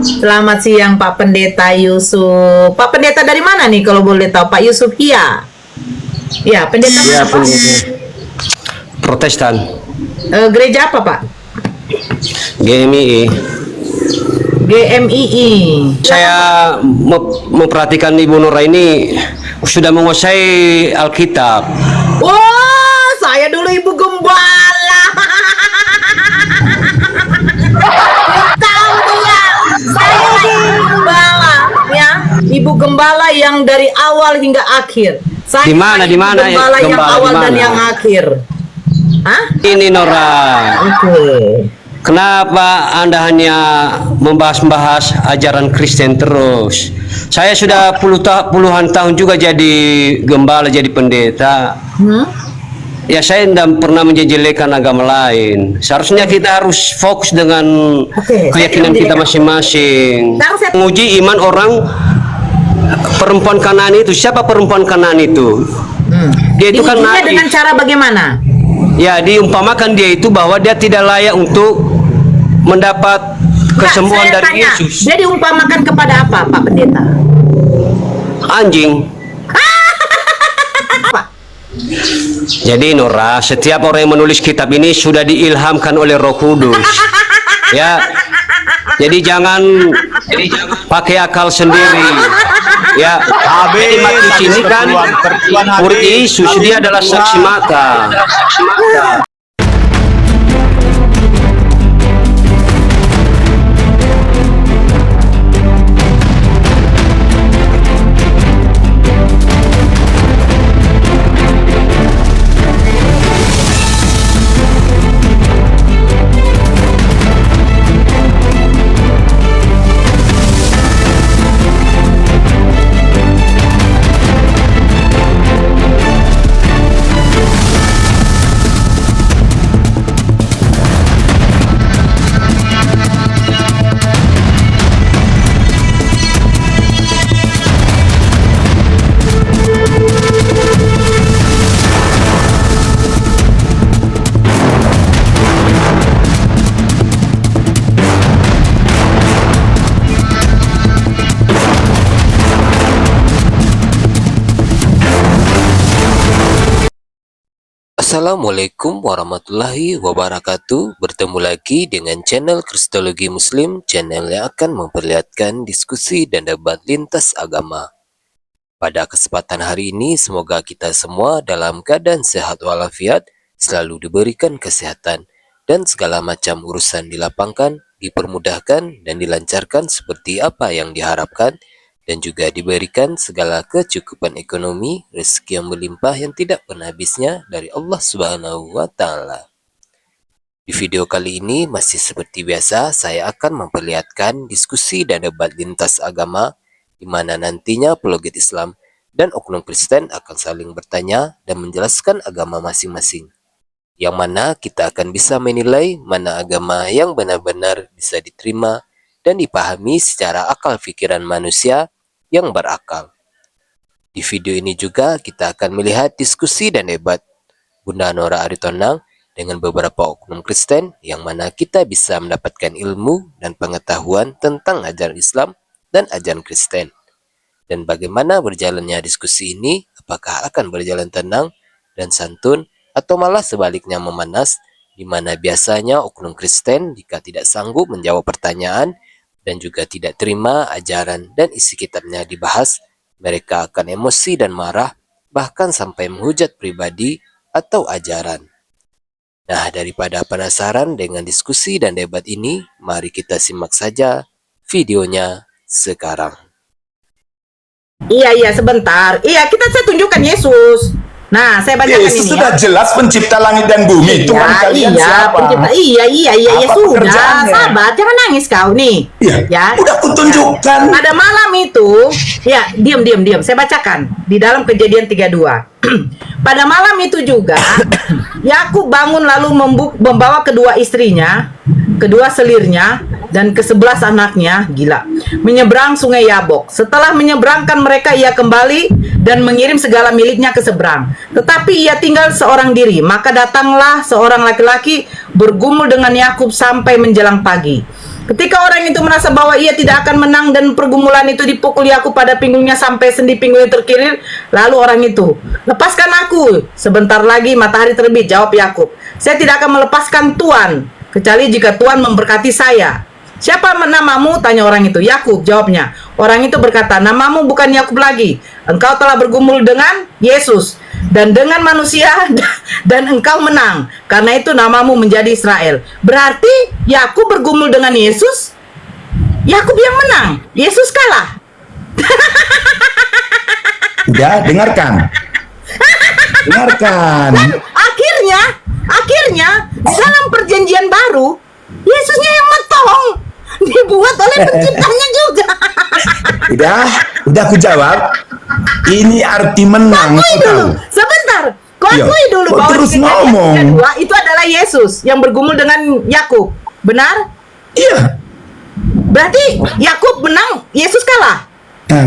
Selamat siang Pak Pendeta Yusuf. Pak Pendeta dari mana nih kalau boleh tahu? Pak Yusuf Hia. Ya, pendeta Ya, mana Pak? Protestan, Gereja apa Pak? GMII. GMII. Saya memperhatikan Ibu Nora ini sudah menguasai Alkitab. Wah, saya dulu ibu gembala. Tahu dia, saya ibu gembala, ya. Ibu gembala yang dari awal hingga akhir. Saya Di mana gembala yang gembala, awal di dan mana? yang akhir. Hah? Ini Nora, Oke. kenapa Anda hanya membahas-bahas ajaran Kristen terus? Saya sudah puluhan tahun juga jadi gembala, jadi pendeta. Ya, saya tidak pernah menjelekkan agama lain. Seharusnya kita harus fokus dengan keyakinan kita masing-masing. Menguji iman orang. Perempuan Kanani itu, siapa perempuan Kanani itu? Dia itu kan naif. Dengan cara bagaimana? Ya, diumpamakan dia itu bahwa dia tidak layak untuk mendapat kesembuhan Saya dari tanya, Yesus. dia diumpamakan kepada apa, Pak Pendeta? Anjing. Pak. Jadi Nora, setiap orang yang menulis kitab ini sudah diilhamkan oleh Roh Kudus. Ya. Jadi jangan pakai akal sendiri. Ya, jadi Matius ini kan murid Yesus, dia adalah saksi mata. Assalamualaikum warahmatullahi wabarakatuh. Bertemu lagi dengan channel Kristologi Muslim, channel yang akan memperlihatkan diskusi dan debat lintas agama. Pada kesempatan hari ini, semoga kita semua dalam keadaan sehat walafiat, selalu diberikan kesehatan, dan segala macam urusan dilapangkan, dipermudahkan, dan dilancarkan seperti apa yang diharapkan, dan juga diberikan segala kecukupan ekonomi, rezeki yang melimpah yang tidak pernah habisnya dari Allah Subhanahu wa Ta'ala. Di video kali ini, masih seperti biasa, saya akan memperlihatkan diskusi dan debat lintas agama, di mana nantinya apologet Islam dan oknum Kristen akan saling bertanya dan menjelaskan agama masing-masing. Yang mana kita akan bisa menilai mana agama yang benar-benar bisa diterima dan dipahami secara akal pikiran manusia yang berakal. Di video ini juga kita akan melihat diskusi dan debat Bunda Nora Aritonang dengan beberapa oknum Kristen yang mana kita bisa mendapatkan ilmu dan pengetahuan tentang ajaran Islam dan ajaran Kristen. Dan bagaimana berjalannya diskusi ini, apakah akan berjalan tenang dan santun atau malah sebaliknya memanas, di mana biasanya oknum Kristen jika tidak sanggup menjawab pertanyaan dan juga tidak terima ajaran dan isi kitabnya dibahas, mereka akan emosi dan marah, bahkan sampai menghujat pribadi atau ajaran. Nah, daripada penasaran dengan diskusi dan debat ini, mari kita simak saja videonya sekarang. Iya, sebentar. Iya, saya tunjukkan Yesus. Nah, saya bacakan Yesus ini sudah ya. jelas pencipta langit dan bumi. Tuhan kalian siapa? Iya, Apa sudah. pekerjaannya? Sahabat, jangan nangis kau nih. Iya, Ya. udah kutunjukkan. Pada malam itu, ya, diam. Saya bacakan di dalam Kejadian 32. Pada malam itu juga, Yakub bangun lalu membawa kedua istrinya, kedua selirnya, dan ke-11 anaknya, menyeberang sungai Yabok. Setelah menyeberangkan mereka, ia kembali dan mengirim segala miliknya ke seberang. Tetapi ia tinggal seorang diri. Maka datanglah seorang laki-laki bergumul dengan Yakub sampai menjelang pagi. Ketika orang itu merasa bahwa ia tidak akan menang dan pergumulan itu dipukul Yakub pada pinggulnya sampai sendi pinggulnya terkilir, lalu orang itu, lepaskan aku. Sebentar lagi matahari terbit, jawab Yakub. Saya tidak akan melepaskan Tuhan, kecuali jika Tuhan memberkati saya. Siapa namamu? Tanya orang itu. Yakub, jawabnya. Orang itu berkata, namamu bukan Yakub lagi. Engkau telah bergumul dengan Yesus dan dengan manusia dan engkau menang. Karena itu namamu menjadi Israel. Berarti Yakub bergumul dengan Yesus, Yakub yang menang, Yesus kalah. Udah, dengarkan. Dengarkan. Dan akhirnya dalam perjanjian baru, Yesusnya yang mentong, dibuat oleh penciptanya juga. Udah aku jawab. Ini arti menang. Akui dulu, sebentar. Kau akui dulu kok bahwa terus di kejadian ngomong? kedua itu adalah Yesus yang bergumul dengan Yakub. Benar? Iya. Berarti Yakub menang, Yesus kalah. Nah,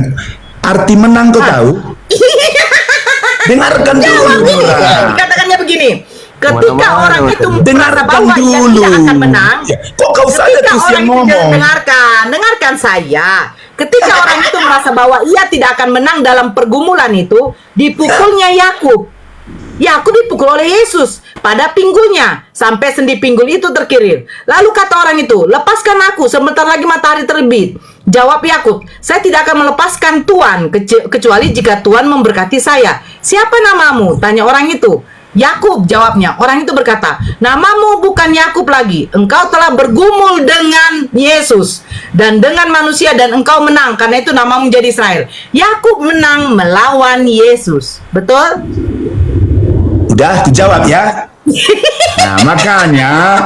arti menang kau tahu? Dengarkan dulu. Dikatakannya begini. Ketika Mana-mana orang itu merasa dengarkan bahwa ia dulu. tidak akan menang, Ya, kok kau saja ketika terus orang yang itu ngomong? dengarkan saya. Ketika orang itu merasa bahwa ia tidak akan menang dalam pergumulan itu, dipukulnya Yakub. Yakub dipukul oleh Yesus pada pinggulnya sampai sendi pinggul itu terkilir. Lalu kata orang itu, lepaskan aku, sebentar lagi matahari terbit. Jawab Yakub, saya tidak akan melepaskan Tuhan kecuali jika Tuhan memberkati saya. Siapa namamu? Tanya orang itu. Yakub, jawabnya. Orang itu berkata, namamu bukan Yakub lagi. Engkau telah bergumul dengan Yesus dan dengan manusia dan engkau menang. Karena itu namamu menjadi Israel. Yakub menang melawan Yesus. Betul? Udah, aku jawab ya. Nah, makanya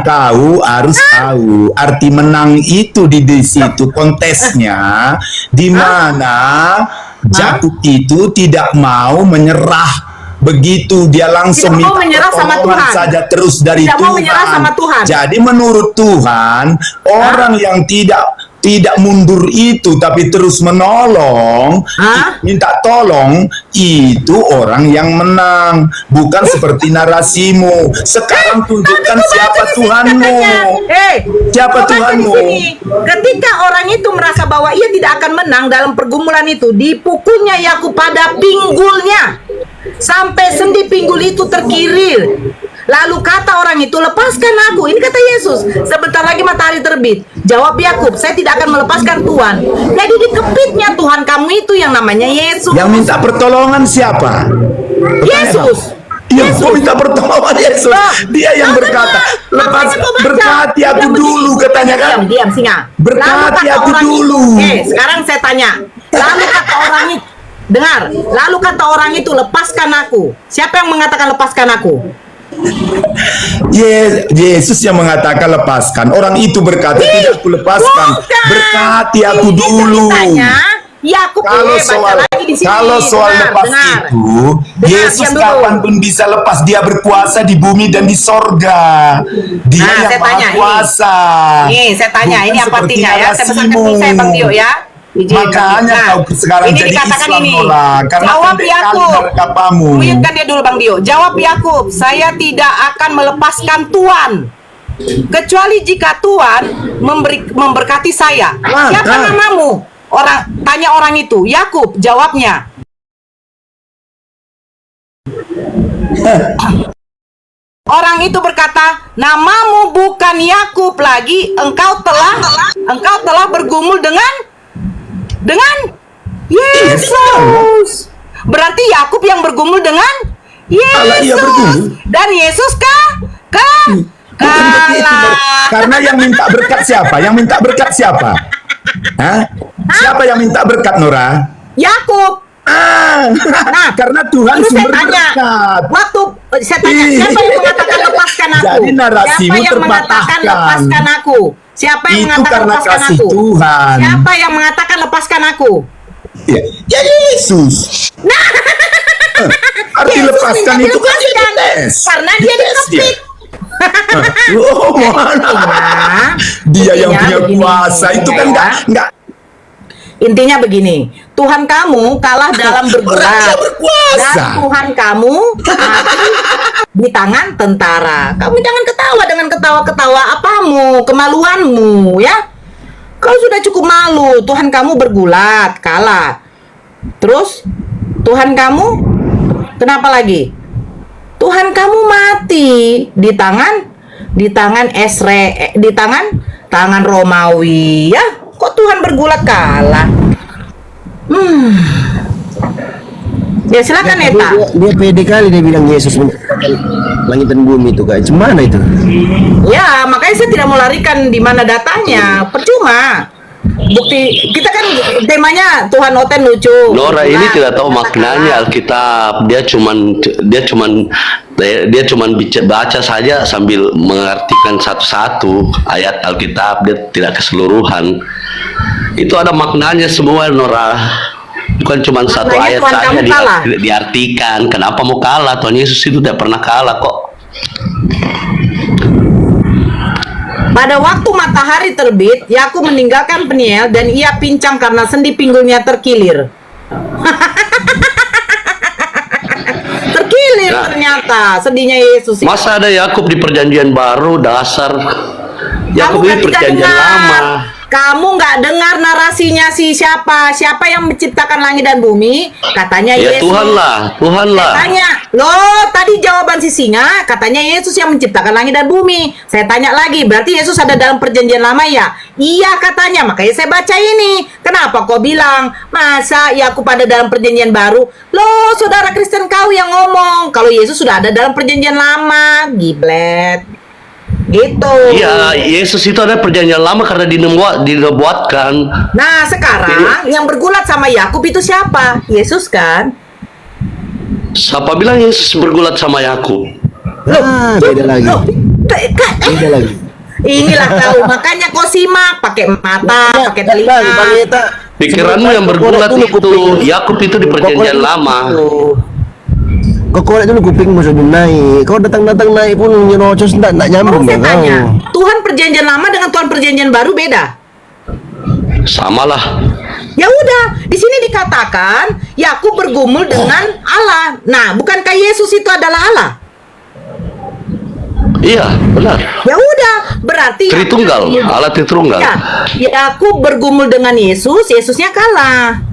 kau harus tahu arti menang itu di situ kontesnya, di mana Yakub itu tidak mau menyerah. Begitu dia langsung Tidak mau minta menyerah sama pertolongan Tuhan. saja terus dari Tidak Tuhan. mau menyerah sama Tuhan. Jadi menurut Tuhan, orang yang tidak mundur itu tapi terus menolong, minta tolong, itu orang yang menang, bukan seperti narasimu. Sekarang tunjukkan siapa Tuhanmu. Siapa Tuhanmu? Ketika orang itu merasa bahwa ia tidak akan menang dalam pergumulan itu, dipukulnya Yakub pada pinggulnya sampai sendi pinggul itu terkilir. Lalu kata orang itu, lepaskan aku. Ini kata Yesus, sebentar lagi matahari terbit. Jawab Yakub, saya tidak akan melepaskan Tuhan. Jadi dikepitnya Tuhan kamu itu yang namanya Yesus. Yang minta pertolongan siapa? Yesus. Yang minta pertolongan Yesus. Dia yang berkata, berkati aku dulu, katanya kan? Diam, singa. Berkati aku dulu. Sekarang saya tanya. Lalu kata orang itu, dengar. Lalu kata orang itu, lepaskan aku. Siapa yang mengatakan lepaskan aku? Yesus yang mengatakan lepaskan. Orang itu berkata, tidak aku lepaskan. Berkati aku dulu. Yakub Kalau soal lepas itu, Yesus kapanpun bisa lepas. Dia berkuasa di bumi dan di sorga. Dia yang maha kuasa. Nih, saya tanya, ini apa artinya ya? Saya pesankan dulu saya Bang Tio ya. Makanya kau sekarang jadi Islam orang. Karena jawab Yakub. Muyutkan dia dulu Bang Dio. Jawab Yakub, saya tidak akan melepaskan Tuhan kecuali jika Tuhan memberkati saya. Siapa namamu? Tanya orang itu. Yakub, jawabnya. Orang itu berkata, namamu bukan Yakub lagi. Engkau telah bergumul dengan Yesus. Berarti Yakub yang bergumul dengan Yesus. Dan Yesus kalah. Karena yang minta berkat siapa? Yang minta berkat siapa? Siapa yang minta berkat, Nora? Yakub. Karena Tuhan sumber berkat. Waktu saya tanya, siapa yang mengatakan lepaskan aku? Jadi narasimu siapa yang mengatakan lepaskan aku? Siapa yang mengatakan lepaskan aku? Tuhan. Siapa yang mengatakan lepaskan aku? Ya Yesus. Arti Yesus lepaskan itu kan dites. Karena dia dikepit. Mana? Dia yang punya kuasa itu kan enggak. Intinya begini, Tuhan kamu kalah dalam bergulat, dan Tuhan kamu mati di tangan tentara. Kamu jangan ketawa dengan ketawa-ketawa apamu, kemaluanmu, ya. Kau sudah cukup malu. Tuhan kamu bergulat, kalah. Terus Tuhan kamu kenapa lagi? Tuhan kamu mati di tangan tangan Romawi, ya. Kok Tuhan bergulat kalah? Ya silakan Eta. Dia pede kali dia bilang Yesus menciptakan langit dan bumi itu, kayak gimana itu? Ya, makanya saya tidak mau larikan di mana datanya. Percuma. Bukti kita kan temanya Tuhan Oten lucu. Nora ini tidak tahu maknanya Alkitab. Dia cuman baca saja sambil mengartikan satu-satu ayat Alkitab. Dia tidak keseluruhan. Itu ada maknanya semua, Nora. Bukan cuma satu Maknanya ayat Tuhan saja kamu kalah. diartikan. Kenapa mau kalah? Tuhan Yesus itu tidak pernah kalah kok. Pada waktu matahari terbit, Yakub meninggalkan Peniel dan ia pincang karena sendi pinggulnya terkilir. Terkilir Nah. ternyata sendinya Yesus. Masa ada Yakub di perjanjian baru? Dasar Yakub ini Kamu tidak perjanjian dengar. lama. Kamu nggak dengar narasinya siapa yang menciptakan langit dan bumi? Katanya Ya Yesus. Tuhan lah. Saya tanya, loh tadi jawaban si singa katanya Yesus yang menciptakan langit dan bumi. Saya tanya lagi, berarti Yesus ada dalam perjanjian lama ya? Iya katanya, makanya saya baca ini. Kenapa kau bilang, masa Yakub ada dalam perjanjian baru? Loh saudara Kristen kau yang ngomong, kalau Yesus sudah ada dalam perjanjian lama. Giblet. Gitu. Iya, Yesus itu ada perjanjian lama karena dinubuatkan. Nah sekarang yang bergulat sama Yakub itu siapa? Yesus kan? Siapa bilang Yesus bergulat sama Yakub? Beda lagi. Loh, Beda lagi. inilah tahu, makanya kau simak pakai mata, pakai telinga. Bang Eta, Pikiranmu yang bergulat itu, Yakub itu di perjanjian lama. Kau korek dulu kupingmu sebelum naik. Kau datang-datang naik pun nyerocos enggak nyambung Saya bang. tanya, Tuhan perjanjian lama dengan Tuhan perjanjian baru beda? Samalah. Ya udah, di sini dikatakan Yakub bergumul dengan Allah. Nah, bukankah Yesus itu adalah Allah? Iya, benar. Ya udah, berarti Tritunggal, Allah Tritunggal. Ya, Yakub bergumul dengan Yesus, Yesusnya kalah.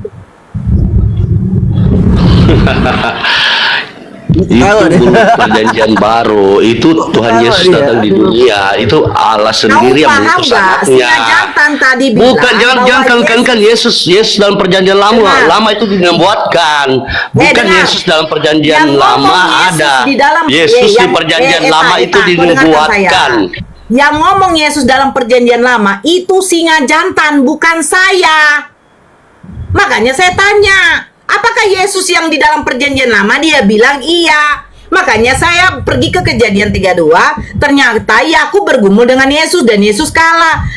Itu perjanjian baru. Itu Tuhan Yesus datang di dunia. Itu Allah sendiri yang paham mengutus nggak? Si anaknya. jantan tadi bilang Bukan, jangan kan Yesus dalam perjanjian lama. Benar. Lama itu dibuatkan. Bukan dengar. Yesus dalam perjanjian Yang ngomong lama Yesus ada. di dalam- Yesus di yang- perjanjian Eta, lama Eta, itu kau dengarkan dinubuatkan. saya. Yang ngomong Yesus dalam perjanjian lama itu singa jantan, bukan saya. Makanya saya tanya, apakah Yesus yang di dalam perjanjian lama? Dia bilang iya. Makanya saya pergi ke Kejadian 32, ternyata Yakub bergumul dengan Yesus dan Yesus kalah.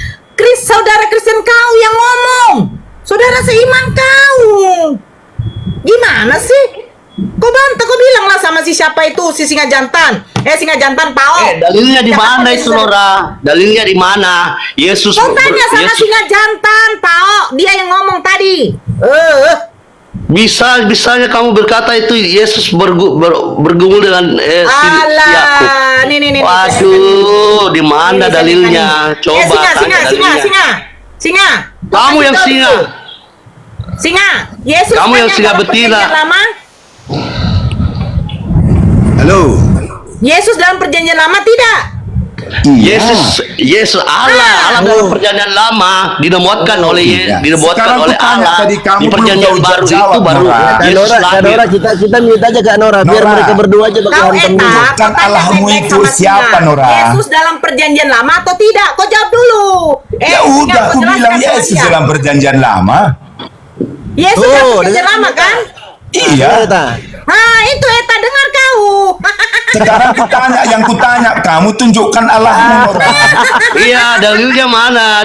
Saudara Kristen kau yang ngomong, saudara seiman kau. Gimana sih? Kau bantah, kau bilang lah sama si siapa itu, si singa jantan. Singa jantan Pao. Dalilnya di Siapa mana Yesus? itu, Nora? Dalilnya di mana? Yesus Kau tanya sama Yesus- singa jantan, Pao. Dia yang ngomong tadi. Bisanya kamu berkata itu Yesus bergumul dengan Yakub. Alah, nih. Waduh, di mana Ini, dalilnya? Coba singa, tanya dalilnya. singa. Kamu yang Kasih tahu singa. itu. Singa. Yesus Kamu kan yang singa dalam betina. perjanjian lama. Halo. Yesus dalam perjanjian lama tidak? Iya. Yesus Allah dalam perjanjian lama dinubuatkan Iya. Sekarang oleh aku tanya Allah. tadi, kamu Di belum perjanjian tahu baru jawab, itu baru Nora. Kak Yesus Nora, lahir. kita minta aja Kak Nora biar Nora. mereka berdua aja bagi Kau hantam dulu. Eta, Bukan kau tanya Allahmu baik-baik itu sama siapa, singa. Nora? Yesus dalam perjanjian lama atau tidak? Kau jawab dulu. Ya singa, udah, kau aku jelaskan bilang sama Yesus dia. dalam perjanjian lama. Yesus dalam Oh, perjanjian dengar lama kan? Iya. Eta. Itu Eta dengar kau. Sekarang yang kutanya, kamu tunjukkan Allahmu, Nora. Iya, dalilnya mana?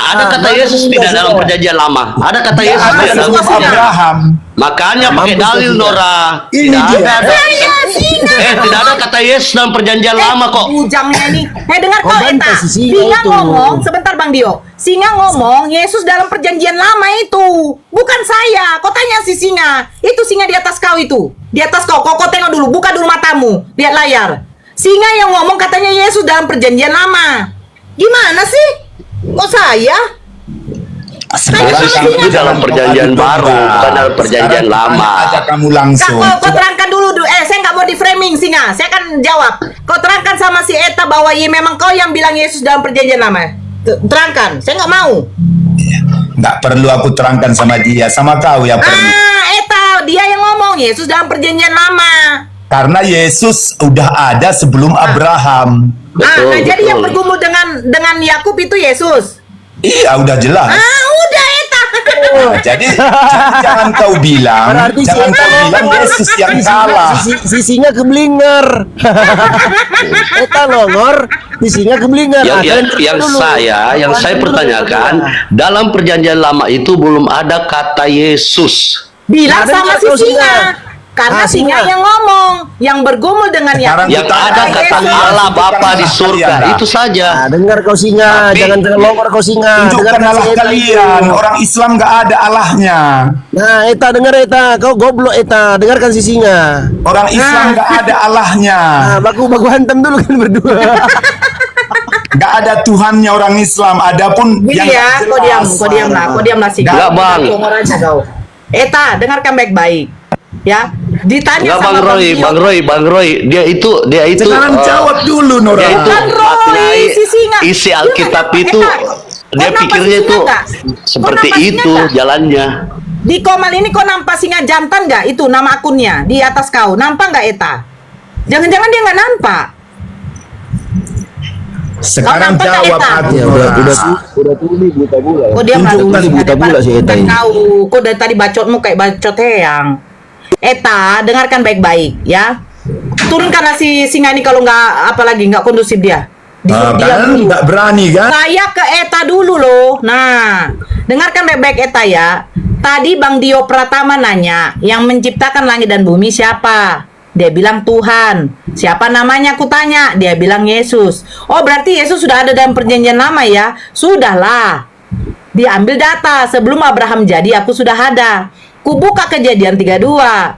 Ada kata Yesus tidak dalam perjanjian lama. Ada kata Ya, Yesus ada tidak dalam sebelum Singa. Abraham. Makanya pakai Mampus dalil kau, Nora. Ini Tidak dia. ada. Saya singa. Tidak ada kata Yesus dalam perjanjian lama kok. Ujangnya nih. Dengar Kau kau bantah Eta. si singa Singa itu. ngomong, sebentar Bang Dio. Singa ngomong Yesus dalam perjanjian lama itu. Bukan saya. Kau tanya si singa. Itu singa di atas kau itu. Di atas kau. Kau tengok dulu. Buka dulu matamu. Lihat layar. Singa yang ngomong katanya Yesus dalam perjanjian lama. Gimana sih? Kok saya? Yesus itu dalam perjanjian baru, bukan dalam perjanjian Sekarang lama. tanya aja kamu Kak, langsung. kau terangkan dulu. Saya nggak mau di framing singa. Saya akan jawab. Kau terangkan sama si Eta bahwa ya memang kau yang bilang Yesus dalam perjanjian lama. Terangkan. Saya nggak mau. Nggak perlu aku terangkan sama dia, sama kau ya perlu. Eta, dia yang ngomong Yesus dalam perjanjian lama. Karena Yesus udah ada sebelum Abraham. Betul, Nah, jadi yang betul. bergumul dengan Yakub itu Yesus. Iya, udah jelas. Udah Eta. Jadi jangan kau bilang, Berarti jangan si kau Eta bilang ngomong. Yesus yang kalah. Si singa keblinger. Eta nongor, si singa keblinger. Yang, Ah, yang, kalian yang dulu. saya Dulu, pertanyakan, dulu. dalam perjanjian lama itu belum ada kata Yesus. Bilang Nah, sama dengar si kau, singa. singa. Karena singa Singa. yang ngomong, yang bergumul dengan Sekarang Yakub. Yang Kita ada ada kata Yesus. Allah Bapa di surga, Kalian, itu saja. Nah, dengar kau singa, Tapi- jangan longor kau singa. Tunjukkan Dengarkan Allah si Eta kalian. itu. Orang Islam nggak ada Allahnya. Nah, Eta dengar Eta, kau goblok Eta, dengarkan si singa. Orang Islam nggak ada Allahnya. Nah, baku hantam dulu kan berdua. Nggak ada Tuhannya orang Islam. Adapun Gini yang ya, kau diam, jelas. kau diam lah singa. Enggak, Bang. Ngomong aja kau. Eta, dengarkan baik-baik. Ya, ditanya Enggak, sama Bang Roy, dia itu Sekarang jawab dulu Nora. dia itu Bang Roy, maknai si singa. isi Dia Alkitab nggak itu Eta. dia Kau nampak pikirnya si itu singa nggak? seperti Kau nampak singa itu nggak? jalannya. Di Komal ini kau nampak singa jantan nggak? Itu nama akunnya di atas kau. Nampak nggak Eta? Jangan-jangan dia nggak nampak. Sekarang Kau nampak jawab nggak, Eta? aku. Ya Nora. udah tuli buta bula. Kau diam lah dulu. Tunjukkan buta bula si Eta ini. Kau, kau dari tadi bacotmu kayak bacot heyang. Eta, dengarkan baik-baik ya. Turunkanlah si singa ini kalau nggak apalagi nggak kondusif dia. Dia Kan dulu. nggak berani kan? Saya ke Eta dulu loh. Nah, dengarkan baik-baik Eta ya. Tadi Bang Dio Pratama nanya, yang menciptakan langit dan bumi siapa? Dia bilang Tuhan. Siapa namanya aku tanya? Dia bilang Yesus. Oh, berarti Yesus sudah ada dalam perjanjian lama ya? Sudahlah. Dia ambil data, sebelum Abraham jadi aku sudah ada. Kubuka Kejadian 32.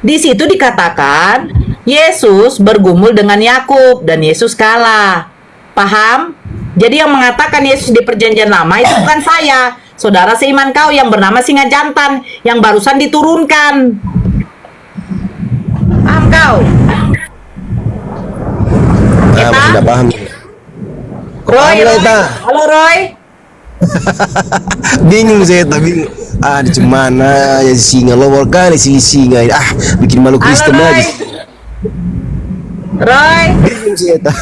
Di situ dikatakan Yesus bergumul dengan Yakub dan Yesus kalah. Paham? Jadi yang mengatakan Yesus di perjanjian lama itu bukan saya. Saudara seiman kau yang bernama singa jantan yang barusan diturunkan. Paham kau? Ah, Eta? masih tidak paham. Roy, Paham lah, Roy. Eta. Halo Roy. Bingung saya tapi di cemana ya si singa lowol kali si singa ini. Bikin malu Halo Kristen Roy. aja. Roy. Bingung si Eta.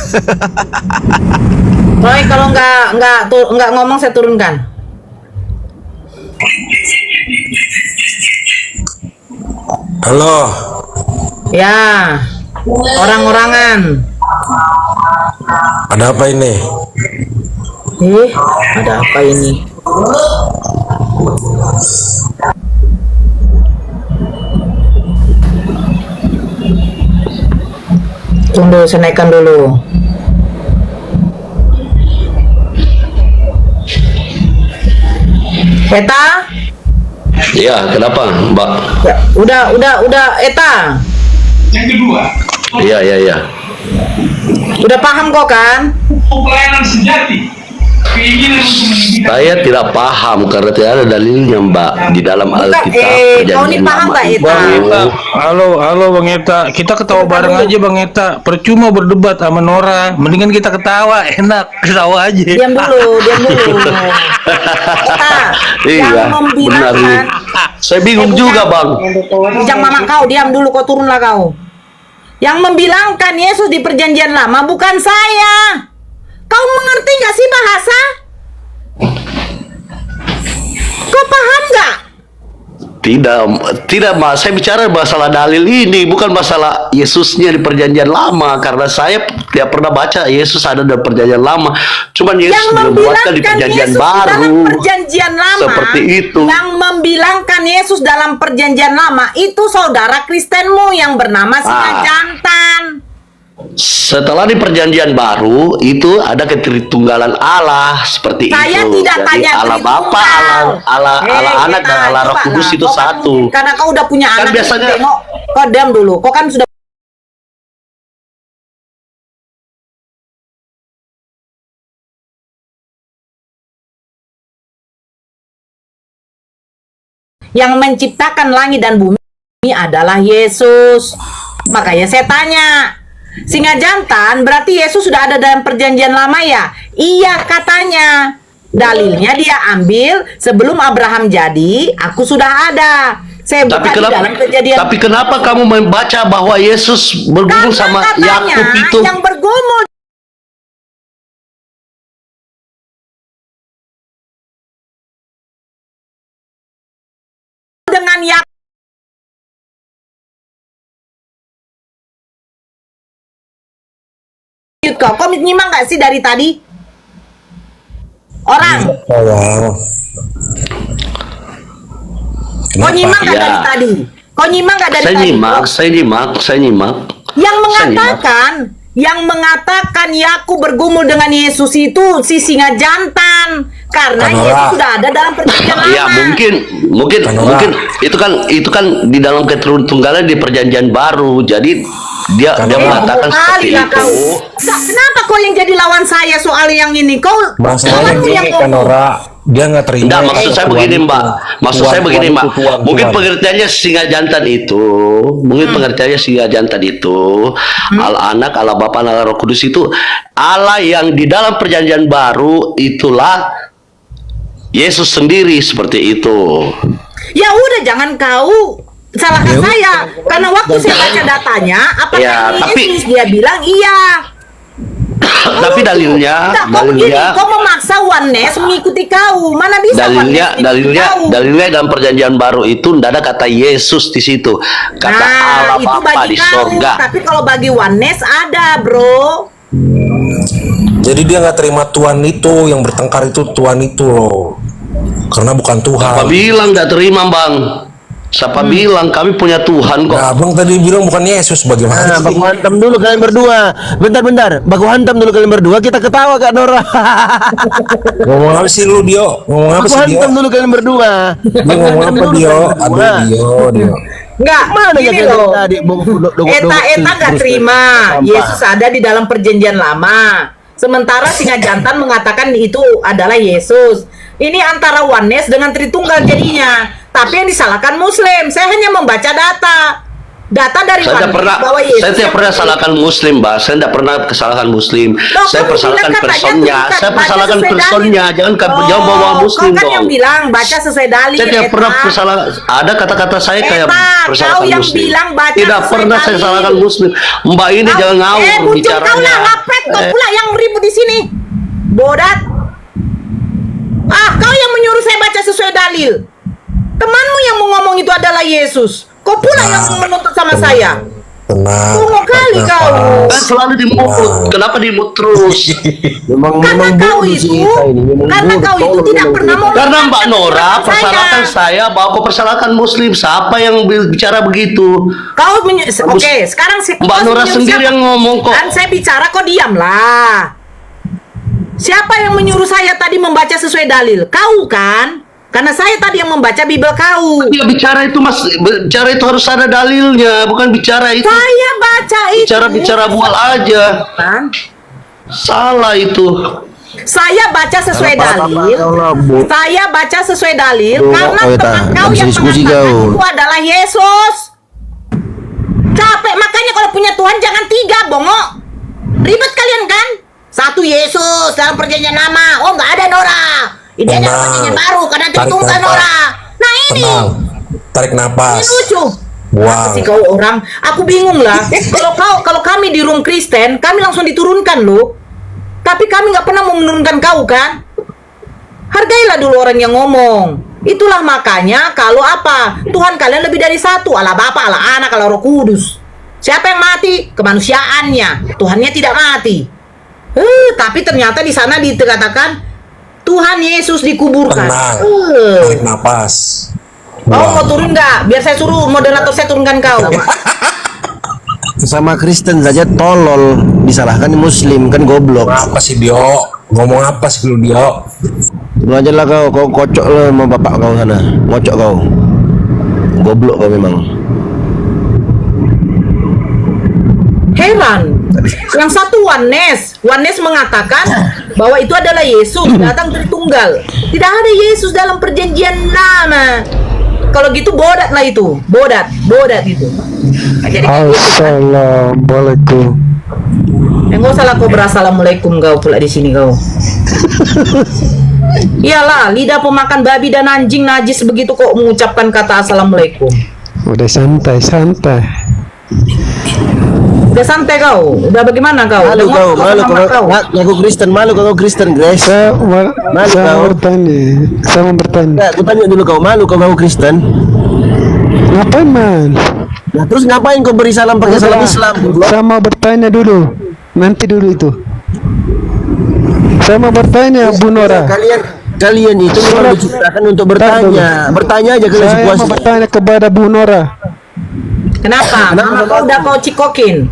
Roy kalau nggak ngomong saya turunkan. Halo, Ya. Orang-orangan. ada apa ini? Ada apa ini? Tunggu, saya naikkan dulu. Eta? Ya, kenapa, Mbak? Ya, udah, Eta. Iya. Udah paham kok kan? Pelayanan sejati, keinginan untuk meninggikan Saya tidak paham karena tidak ada dalilnya, Mbak, di dalam Alkitab. kau ini paham nggak, Eta? Bang Eta, halo Bang Eta, kita ketawa bareng aja Bang Eta. Percuma berdebat sama Nora, mendingan kita ketawa, enak ketawa aja. Diam dulu. Eta, Iya, yang benar ini. membilangkan Saya bingung juga, Bang. Bijak mama kau, diam dulu, kau turunlah kau. Yang membilangkan Yesus di perjanjian lama bukan saya. Kau mengerti gak sih bahasa? Kau paham gak? Tidak, Mas. Saya bicara masalah dalil ini, bukan masalah Yesusnya di Perjanjian Lama. Karena saya tidak pernah baca Yesus ada dalam Perjanjian Lama. Cuman Yesus Yang dibuatkan di membilangkan Perjanjian Yesus Baru. dalam Perjanjian Lama, Seperti itu. Yang membilangkan Yesus dalam Perjanjian Lama itu saudara Kristenmu yang bernama Singa Jantan. Setelah di Perjanjian Baru itu ada ketritunggalan Allah seperti Saya itu. tidak Jadi tanya Allah Tritunggal. Bapa, Allah Anak dan Kita, Allah Roh coba Kudus lah, itu kau kan satu. mungkin karena kau udah punya Kan anak, biasanya tengok, kau diam dulu. Kau kan sudah yang menciptakan langit dan bumi adalah Yesus. Makanya saya tanya, Singa Jantan berarti Yesus sudah ada dalam Perjanjian Lama ya? Iya katanya. Dalilnya dia ambil sebelum Abraham jadi, aku sudah ada. Saya buka di dalam Kejadian. Tapi kenapa kamu membaca bahwa Yesus bergumul sama Yakub itu? Yang bergumul dengan Yakub. Kau nyimak gak sih dari tadi? Orang. Kau nyimak gak dari tadi? Kau nyimak gak dari tadi? Saya nyimak. Yang mengatakan Yakub bergumul dengan Yesus itu si Singa Jantan karena Yesus sudah ada dalam Perjanjian Lama. Ya mungkin itu kan di dalam ketritunggalan di Perjanjian Baru. Jadi dia mengatakan seperti itu. Kenapa kau yang jadi lawan saya soal yang ini? Kau Masalahnya gini kan dia nggak terima. Enggak, maksud saya begini Mbak. Mungkin pengertiannya Singa Jantan itu, Allah Anak, Allah Bapa, Allah Roh Kudus itu Allah yang di dalam Perjanjian Baru itulah Yesus sendiri seperti itu. Ya udah, jangan kau salahkan saya karena waktu saya baca datanya apakah Yesus dia bilang iya. Tapi dalilnya kau memaksa oneness mengikuti kau. Mana bisa dalilnya dalam Perjanjian Baru itu tidak ada kata Yesus di situ. Kata Allah itu Bapa bagi di kau, sorga. tapi kalau bagi oneness ada, bro. Jadi dia nggak terima Tuhan itu, yang bertengkar itu Tuhan itu loh, karena bukan Tuhan. Siapa bilang nggak terima, Bang? Siapa bilang kami punya Tuhan kok? Nah, Abang tadi bilang bukan Yesus, bagaimana? Baku hantam dulu kalian berdua. Bentar. Baku hantam dulu kalian berdua. Kita ketawa Kak Nora. Ngomong apa sih lu, Dio? Ngomong apa Baku sih, Dio? hantam dulu kalian berdua. Dia ngomong apa, Dio? Aduh, Dio. Enggak, Mana gini yang loh. tadi Eta nggak terima Yesus ada di dalam Perjanjian Lama. Sementara Singa Jantan mengatakan itu adalah Yesus. Ini antara oneness dengan Tritunggal jadinya. Tapi yang disalahkan Muslim. Saya hanya membaca data dari Saya tidak pernah salahkan Muslim, Mbak. Saya tidak pernah kesalahan Muslim. Saya persalahkan personnya. Jangan jauh bawa Muslim kan dong. yang bilang baca sesuai dalil. Saya tidak pernah bersalah. Ada kata-kata saya kayak persalahkan kau yang Muslim. bilang baca Tidak sesuai pernah saya dalil. salahkan Muslim. Mbak ini jangan ngawur muncul bicaranya. kau lah, ngapret kau pula yang ribut di sini. Bodat. Kau yang menyuruh saya baca sesuai dalil. Temanmu yang mau ngomong itu adalah Yesus. Kau pula yang menuntut sama saya. Tenang. Tunggu kali kau. Kan selalu dimut. Kenapa dimut terus? Karena kau itu tidak pernah mau. Karena Mbak Nora sama persalahkan saya bahwa kau persalahkan Muslim. Siapa yang bicara begitu? Oke, sekarang Mbak Nora sendiri yang ngomong kok. Kan saya bicara, kok diamlah. Siapa yang menyuruh saya tadi membaca sesuai dalil? Kau kan? Karena saya tadi yang membaca Bible kau. Ya bicara itu Mas, bicara itu harus ada dalilnya, bukan bicara itu. Saya baca itu. Bicara bual aja. Kan? Salah itu. Saya baca sesuai dalil. Saya baca sesuai dalil karena teman kau yang mengatakan itu adalah Yesus. Capek, makanya kalau punya Tuhan jangan 3, bongok. Ribet kalian kan? 1 Yesus dalam Perjanjian Lama. Oh, nggak ada Nora. Ini ada Perjanjian Baru karena Tritunggal Nora. Nah ini. Tarik napas. Ini lucu. Apa sih kau orang? Aku bingung lah. Kalau kami di room Kristen, kami langsung diturunkan loh. Tapi kami nggak pernah mau menurunkan kau kan? Hargailah dulu orang yang ngomong. Itulah makanya kalau apa? Tuhan kalian lebih dari satu. Allah Bapa, Allah Anak, Allah Roh Kudus. Siapa yang mati? Kemanusiaannya. Tuhannya tidak mati. Tapi ternyata di sana dikatakan Tuhan Yesus dikuburkan. Tenang. Tarik napas. Mau turun nggak? Biar saya suruh moderator saya turunkan kau. Sama Kristen saja tolol, disalahkan Muslim kan goblok. Apa sih Dio? Ngomong apa sih lu Dio? Lu aja lah kau kocok lah sama bapak kau sana, ngocok kau. Goblok kau memang. Heran. Yang satu Oneness mengatakan bahwa itu adalah Yesus datang Tritunggal. Tidak ada Yesus dalam perjanjian lama. Kalau gitu bodat lah itu, bodat itu. Jadi Assalamualaikum. Enggak salah kau berassalamualaikum kau pula di sini kau. Iyalah, lidah pemakan babi dan anjing najis begitu kok mengucapkan kata assalamualaikum. Udah santai. Udah santai kau. Udah bagaimana kau? Malu kau, ngaku Kristen, malu kau Kristen, Grace. Saya mau bertanya. Aku tanya dulu kau, malu kau ngaku Kristen? Ngapain man? Nah, terus ngapain kau beri salam pakai salam Islam? Saya mau bertanya dulu. Nanti dulu itu. Saya mau bertanya, Bu Nora. Kalian itu memang diciptakan untuk bertanya. Bertanya aja kalau Saya mau bertanya kepada Bu Nora. Kenapa? Mama kau udah kau cikokin.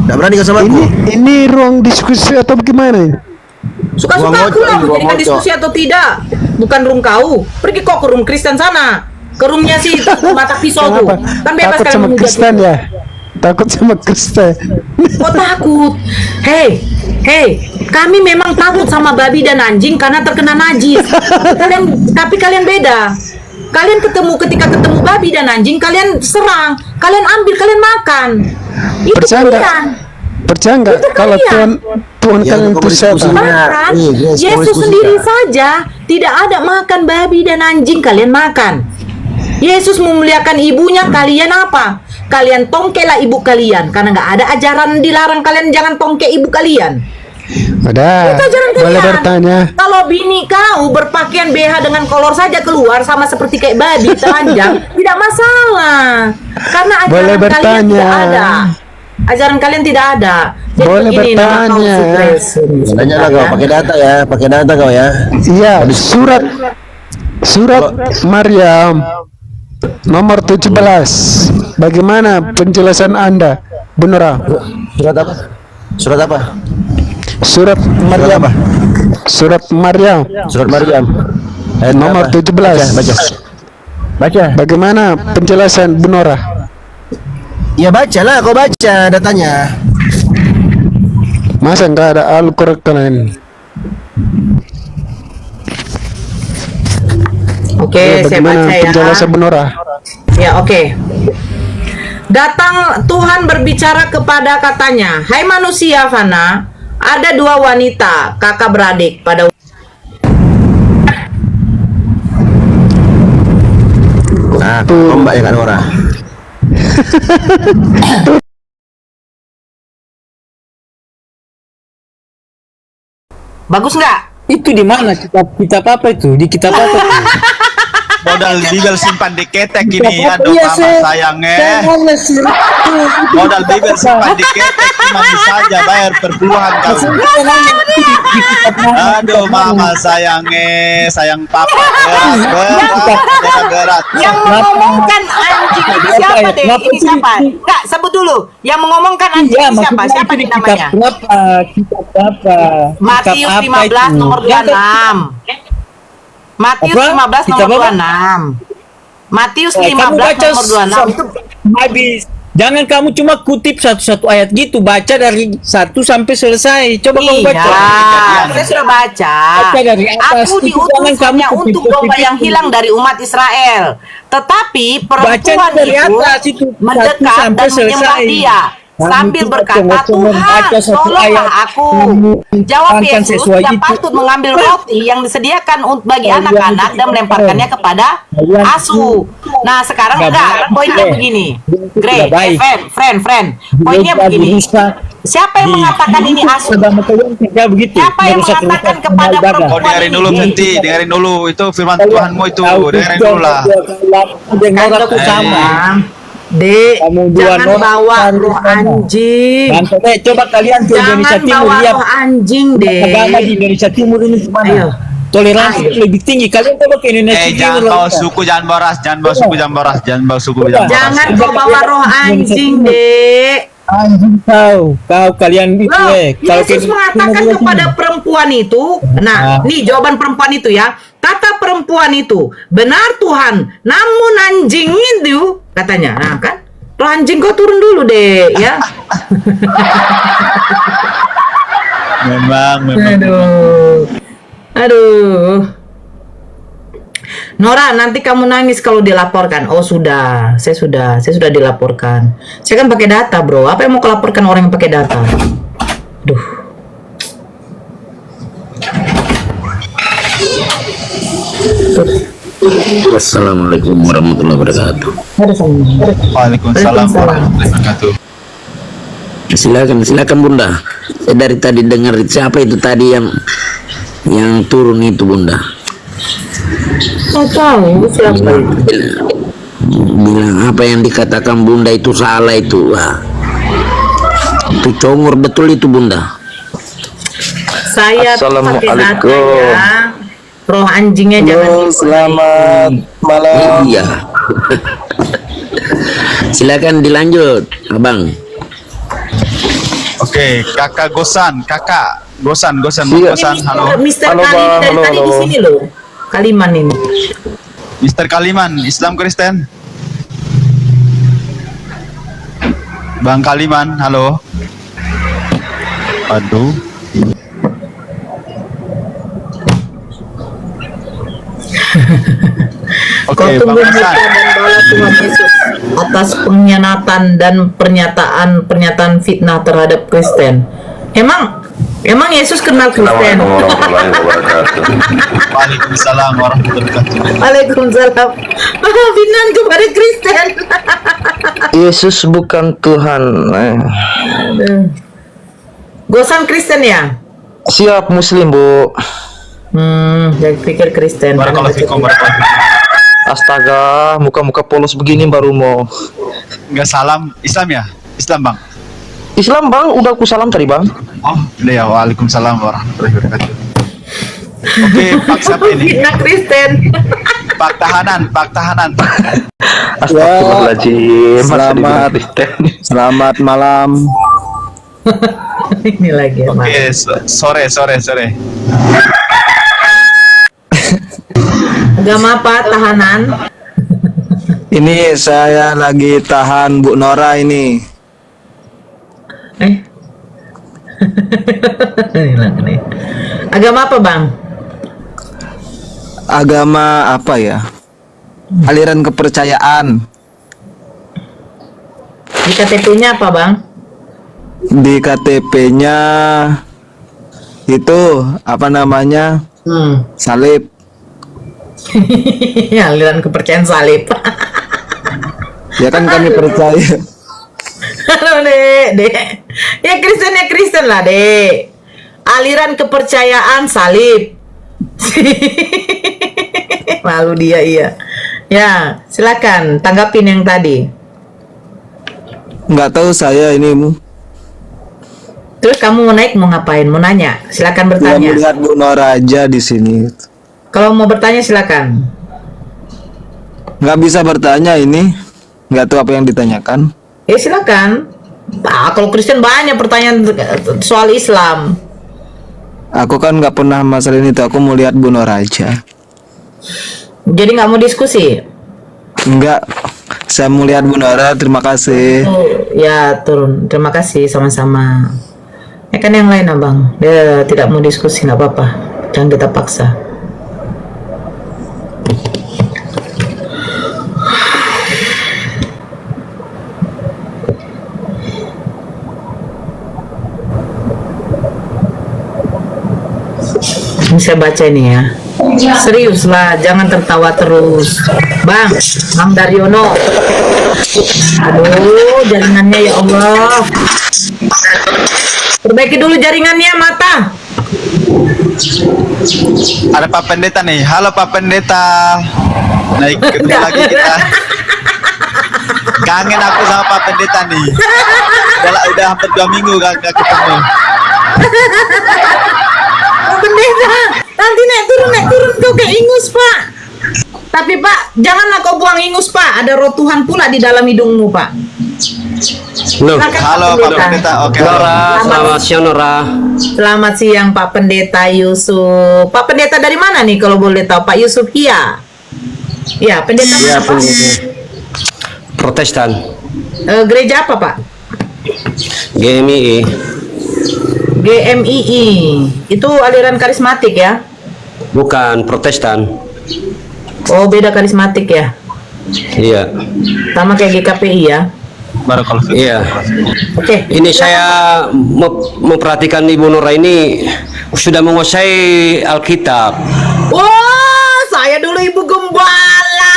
Nggak berani kau sama aku. Ini ruang diskusi atau bagaimana? Suka-suka aku lah menjadikan diskusi atau tidak. Bukan room kau. Pergi kok ke room Kristen sana. Ke roomnya si mata pisau tuh. Kan bebas Takut kalian sama menghujat Kristen itu. ya? Takut sama Kristen. Kok takut? Hei, kami memang takut sama babi dan anjing karena terkena najis. Tapi kalian beda. Kalian ketika ketemu babi dan anjing, kalian serang, kalian ambil, kalian makan. Itu kalian. Percaya nggak kalau Tuhan kalian itu setan? Bahkan Yesus sendiri saja tidak ada makan babi dan anjing, kalian makan. Yesus memuliakan ibunya, kalian apa? Kalian tongkelah ibu kalian, karena nggak ada ajaran dilarang kalian jangan tongke ibu kalian. Udah, boleh bertanya. Kalau bini kau berpakaian BH dengan kolor saja keluar sama seperti kayak babi telanjang, tidak masalah. Karena ajaran kalian tidak ada. Ajaran kalian tidak ada. Jadi boleh begini, bertanya. Tanya lah kau, pakai data kau ya. Iya, surat Maryam nomor 17. Bagaimana penjelasan Anda, Bu Nora? Surat apa? Surat Maryam. Surat Maryam. Ayat Nomor apa? 17. Baca. Bagaimana penjelasan Bu Nora? Ya bacalah, kau baca datanya. Masa nggak ada Al-Quran? Oke, saya bagaimana baca ya. penjelasan Bu Nora? Ya, oke. Datang Tuhan berbicara kepada katanya, "Hai manusia fana, ada dua wanita, kakak beradik pada..." Nah, tombak ya kan orang. Bagus nggak? Itu di mana kitab apa itu? Di kitab apa itu? Modal Bibel simpan di ketek ini, aduh Iya, mama sayangnya. Modal Bibel simpan di ketek cuma saja bayar per puluhan kali. Aduh mama sayangnya, sayang papa berat. Yang mengomongkan anjing itu siapa deh? Ini siapa? Kak, sebut dulu. Yang mengomongkan anjing itu siapa? Siapa nih namanya? Kitab apa? Matius 15 nomor 26. Matius 15 nomor 26. Matius 15 nomor 26. Habis. Jangan kamu cuma kutip satu-satu ayat gitu, baca dari 1 sampai selesai. Coba kamu baca. Saya sudah baca. Dari atas. Aku diutus hanya untuk domba yang hilang dari umat Israel. Tetapi perempuan itu mendekat dan menyembah dia sambil berkata, "Tuhan, tolonglah aku." Jawab Yesus, "Tidak patut mengambil roti yang disediakan bagi anak-anak dan melemparkannya kepada asu." Nah sekarang Nggak enggak, baik. poinnya begini. Grey, Nggak baik. friend. Poinnya Dia begini. berusaha Siapa yang di- mengatakan ini asu? agama kalian tidak begitu. Siapa yang Merusak mengatakan rumah kepada ibadah. perempuan Oh, dengerin dulu, ini? Fenty, dengerin dulu. Itu firman Tuhanmu itu, dengerin dulu lah. Dengan orang itu sama. Dek, Kamu dua jangan orang bawa cari roh sana. anjing. Contohnya, coba kalian ke Indonesia Jangan Timur bawa lihat roh anjing, agama di Dek. Indonesia Timur ini Ayo. gimana? Toleransi Ayo. itu lebih tinggi. Kalian coba ke Indonesia Jangan Timur. bawa lihat. suku, jangan boras, jangan bawa suku, jangan boras, jangan bawa suku, jangan boras. Jangan kau bawa roh anjing, Dek. Anjing kau kalian itu Loh, kalau Yesus mengatakan kepada perempuan itu, nah, nih jawaban perempuan itu ya. Kata perempuan itu, benar Tuhan, namun anjing itu, katanya, nah kan, roh anjing kau turun dulu deh, ya. Memang. Aduh. Nora, nanti kamu nangis kalau dilaporkan. Oh sudah, saya sudah dilaporkan. Saya kan pakai data, bro. Apa yang mau kau laporkan orang yang pakai data? Duh. Assalamualaikum warahmatullahi wabarakatuh. Waalaikumsalam warahmatullahi wabarakatuh. Silakan Bunda. Saya dari tadi dengar siapa itu tadi yang turun itu Bunda. Saya tahu siapa itu. Bilang apa yang dikatakan Bunda itu salah itu. Wah. Itu congor betul itu Bunda. Saya pakai data ya. Roh anjingnya jangan. Selamat malam. Iya. Silakan dilanjut, Abang. Oke, kakak Gosan, Gosan, halo. Mister Halo, Kali Bang. dari Halo, tadi di halo. sini loh. Kaliman ini. Mister Kaliman, Islam Kristen. Bang Kaliman, halo. Aduh. Kau Oke, Bang tunggu Hasan. berita dan balas Tuhan Yesus atas pengkhianatan dan pernyataan fitnah terhadap Kristen. Emang Yesus kenal Kristen? Waalaikumsalam warahmatullahi wabarakatuh. Waalaikumsalam. Fitnah kepada Kristen. Yesus bukan Tuhan. Gosan Kristen ya? Siap Muslim Bu. Saya pikir Kristen. Barakallahu fikum, barakallahu fikum. Astaga, muka-muka polos begini baru mau. Enggak salam Islam ya? Islam, Bang. Islam Bang, udah aku salam tadi Bang. Oh, udah ya. Waalaikumsalam warahmatullahi wabarakatuh. Oke, Pak siapa ini? Fitnah Kristen. Pak tahanan. Astagfirullahaladzim. Selamat malam. Ini lagi ya, Mas. Oke, sore. Agama apa? Tahanan? Ini saya lagi tahan Bu Nora ini. Nih. Agama apa, Bang? Agama apa ya? Aliran kepercayaan. Di KTP-nya apa, Bang? Di KTP-nya itu apa namanya? Salib. Aliran kepercayaan salib. Ya kan kami percaya. Halo, Dek. Ya Kristen lah, Dek. Aliran kepercayaan salib. Malu dia, iya. Ya, silakan tanggapin yang tadi. Nggak tahu saya ini Bu. Terus kamu mau naik mau ngapain? Mau nanya? Silakan Saya bertanya. melihat Bu Nora aja di sini. Kalau mau bertanya silakan. Nggak bisa bertanya ini. Nggak tahu apa yang ditanyakan. Ya silakan. Nah, kalau Kristen banyak pertanyaan soal Islam. Aku kan nggak pernah masalah ini tuh. Aku mau lihat Bu Nora aja. Jadi nggak mau diskusi? Enggak. Saya mau lihat Bu Nora. Terima kasih. Oh, ya turun. Terima kasih sama-sama. Ya kan yang lain abang. Dia tidak mau diskusi nggak apa-apa. Jangan kita paksa. Ini saya baca ini ya. Serius lah, jangan tertawa terus. Bang Daryono. Aduh, jaringannya ya Allah. Perbaiki dulu jaringannya, mata. Ada Pak Pendeta nih. Halo Pak Pendeta. Naik ketemu lagi kita. Kangen aku sama Pak Pendeta nih. Udah hampir 2 minggu gak ketemu. Pendeta, nanti naik turun kau kayak ingus, Pak. Tapi Pak, janganlah kau buang ingus, Pak. Ada roh Tuhan pula di dalam hidungmu, Pak. Loh. Halo Pak Pendeta. Oke. Nora, selamat siang Nora. Selamat siang Pak Pendeta Yusuf. Pak Pendeta dari mana nih kalau boleh tahu? Pak Yusuf Hia. Ya, pendeta mana, Pak? Protestan. Gereja apa, Pak? GMII. GMII. Itu aliran karismatik ya? Bukan, Protestan. Oh, beda karismatik ya? Iya. Sama kayak GKPI ya? Iya. Oke. Ini saya memperhatikan Ibu Nora ini sudah menguasai Alkitab. Wah, saya dulu ibu gembala.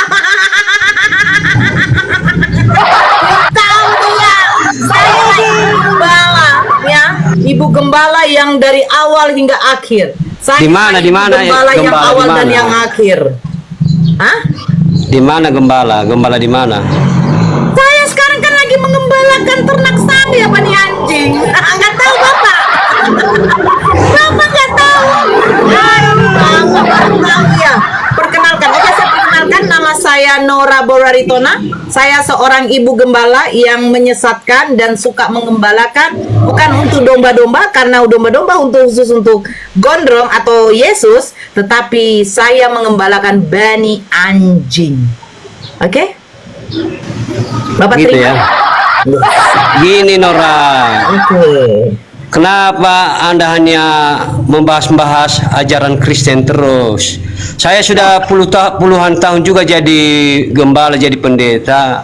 Tahu dia, saya ibu gembala, ya. Ibu gembala yang dari awal hingga akhir. Saya Di mana gembala yang gembala awal di mana? dan yang akhir. Hah? Di mana gembala? Gembala di mana? Saya sekarang kan lagi mengembalakan ternak sapi apa nih anjing? Nggak tahu Bapak. Bapak nggak tahu. Bapak baru tahu ya. Perkenalkan, oke saya perkenalkan, nama saya Nora Boraritona. Saya seorang ibu gembala yang menyesatkan dan suka mengembalakan, bukan untuk domba-domba karena domba-domba khusus untuk gondrong atau Yesus, tetapi saya mengembalakan bani anjing. Oke? Bapak Gitu terima? ya. Gini Nora. Oke. Kenapa Anda hanya membahas-bahas ajaran Kristen terus? Saya sudah puluhan tahun juga jadi gembala, jadi pendeta.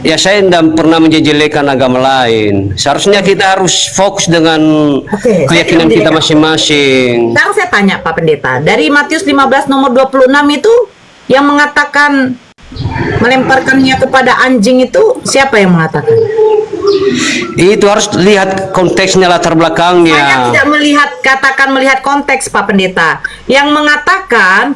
Ya saya tidak pernah menjelekan agama lain. Seharusnya kita harus fokus dengan keyakinan kita masing-masing. Sekarang saya tanya Pak Pendeta, dari Matius 15 nomor 26 itu yang mengatakan melemparkannya kepada anjing itu siapa yang mengatakan? Itu harus lihat konteksnya, latar belakangnya. Saya tidak melihat konteks Pak Pendeta. Yang mengatakan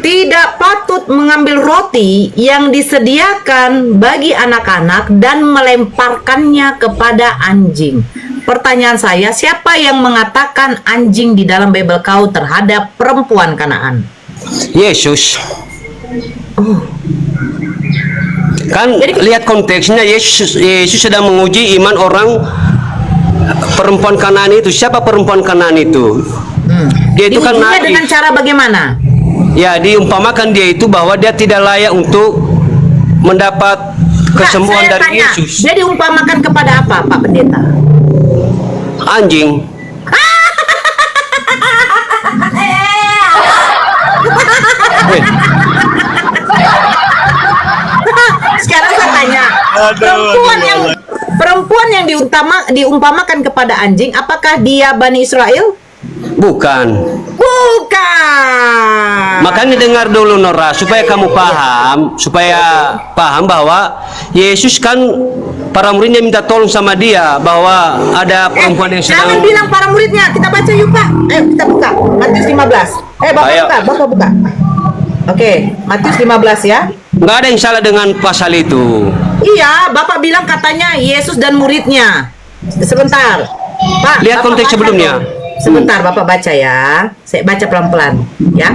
tidak patut mengambil roti yang disediakan bagi anak-anak dan melemparkannya kepada anjing. Pertanyaan saya, siapa yang mengatakan anjing di dalam Bible kau terhadap perempuan Kanaan? Yesus. Kan lihat konteksnya, Yesus sedang menguji iman orang perempuan Kanaan itu. Siapa perempuan Kanaan itu? Dia itu kan nabi. Dengan cara bagaimana? Ya, diumpamakan dia itu bahwa dia tidak layak untuk mendapat kesembuhan dari Yesus. Dia diumpamakan kepada apa, Pak Pendeta? Anjing. Sekarang saya tanya, perempuan yang diumpamakan kepada anjing, apakah dia Bani Israel? Bukan. Makanya dengar dulu Nora, supaya kamu paham bahwa Yesus kan para muridnya minta tolong sama dia bahwa ada perempuan yang sedang. Jangan bilang para muridnya, kita baca yuk Pak. Ayo kita buka Matius 15. Bapak buka. Oke, Matius 15 ya. Nggak ada yang salah dengan pasal itu. Iya, Bapak bilang katanya Yesus dan muridnya. Sebentar, Pak. Lihat konteks sebelumnya. Sebentar, Bapak baca ya. Saya baca pelan-pelan, ya.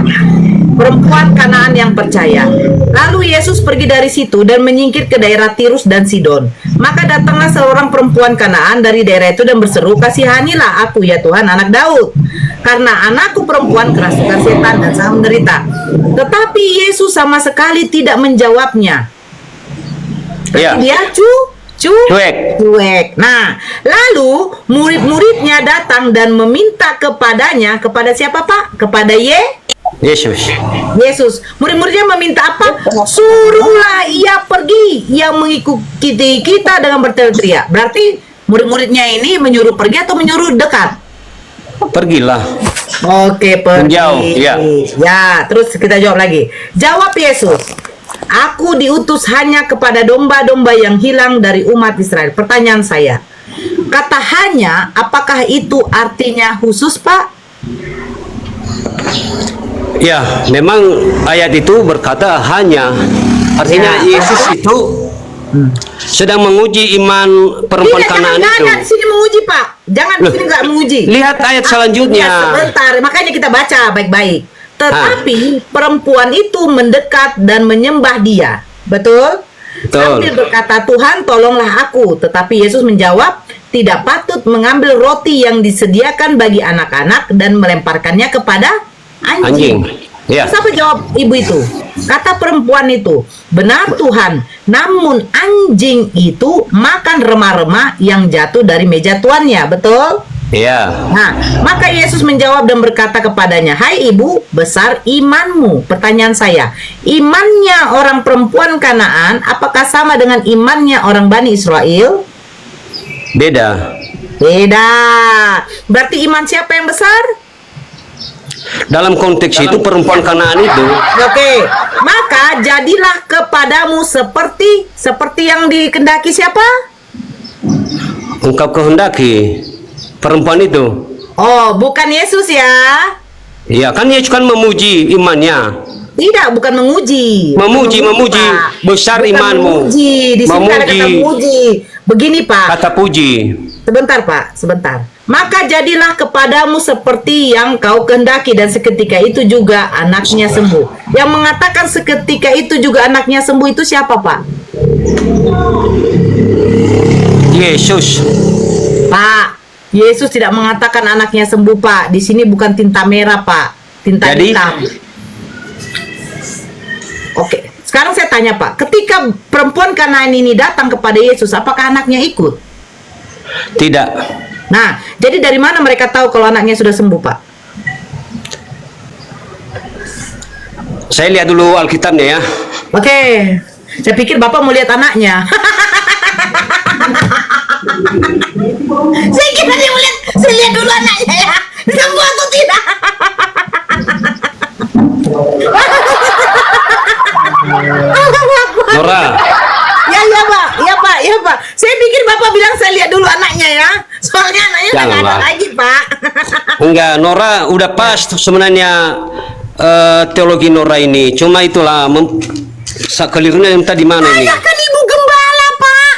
Perempuan Kanaan yang percaya. Lalu Yesus pergi dari situ dan menyingkir ke daerah Tirus dan Sidon. Maka datanglah seorang perempuan Kanaan dari daerah itu dan berseru, "Kasihanilah aku ya Tuhan, anak Daud. Karena anakku perempuan kerasukan setan dan sangat menderita." Tetapi Yesus sama sekali tidak menjawabnya. Iya. Dia cuek. Nah, lalu murid-muridnya datang dan meminta kepadanya, kepada siapa Pak? Kepada Yesus. Murid-muridnya meminta apa? Suruhlah ia pergi, yang mengikuti kita dengan berteriak. Berarti murid-muridnya ini menyuruh pergi atau menyuruh dekat? Pergilah. Oke, pergi. Menjauh, ya. Ya, terus kita jawab lagi. Jawab Yesus, aku diutus hanya kepada domba-domba yang hilang dari umat Israel. Pertanyaan saya, kata hanya, apakah itu artinya khusus, Pak? Ya, memang ayat itu berkata hanya. Artinya Ya. Yesus itu sedang menguji iman perempuan Tidak, Kanaan itu. jangan di sini menguji, Pak. Jangan di Loh, sini nggak menguji. lihat ayat selanjutnya. Ya, sebentar, makanya kita baca baik-baik. Tetapi perempuan itu mendekat dan menyembah dia. Betul? Betul. Sambil berkata, Tuhan tolonglah aku. Tetapi Yesus menjawab, tidak patut mengambil roti yang disediakan bagi anak-anak dan melemparkannya kepada anjing. Ya. Terus apa jawab ibu itu? Kata perempuan itu, benar Tuhan, namun anjing itu makan remah-remah yang jatuh dari meja tuannya, betul? Iya. Nah, maka Yesus menjawab dan berkata kepadanya, hai ibu, besar imanmu. Pertanyaan saya, imannya orang perempuan Kanaan apakah sama dengan imannya orang Bani Israel? Beda. Beda. Berarti iman siapa yang besar? Dalam konteks itu perempuan Kanaan itu. Oke, maka jadilah kepadamu seperti yang dikehendaki siapa? Engkau kehendaki perempuan itu. Oh, bukan Yesus ya? Iya, kan Yesus kan memuji imannya. Tidak, bukan menguji. Memuji, Pak. besar Bukan imanmu. Menguji. Di sini ada kata menguji. Begini, Pak. Kata puji. Sebentar, Pak, sebentar. Maka jadilah kepadamu seperti yang kau kehendaki, dan seketika itu juga anaknya sembuh. Yang mengatakan seketika itu juga anaknya sembuh itu siapa, Pak? Yesus. Pak, Yesus tidak mengatakan anaknya sembuh, Pak. Di sini bukan tinta merah, Pak. Tinta hitam. Oke, sekarang saya tanya, Pak. Ketika perempuan Kanaan ini datang kepada Yesus, apakah anaknya ikut? Tidak. Nah, jadi dari mana mereka tahu kalau anaknya sudah sembuh, Pak? Saya lihat dulu Alkitabnya ya. Oke, saya pikir Bapak mau lihat anaknya. Saya kira dia mau lihat, saya lihat dulu anaknya ya. Sembuh atau tidak? Nora. Ya Pak, ya Pak, ya Pak. Saya pikir Bapak bilang saya lihat dulu anaknya ya. Soalnya anaknya udah nggak ada lagi, Pak. Enggak, Nora udah pas sebenarnya teologi Nora ini. Cuma itulah kelirunya yang tadi mana ini? Saya kan ibu gembala, Pak.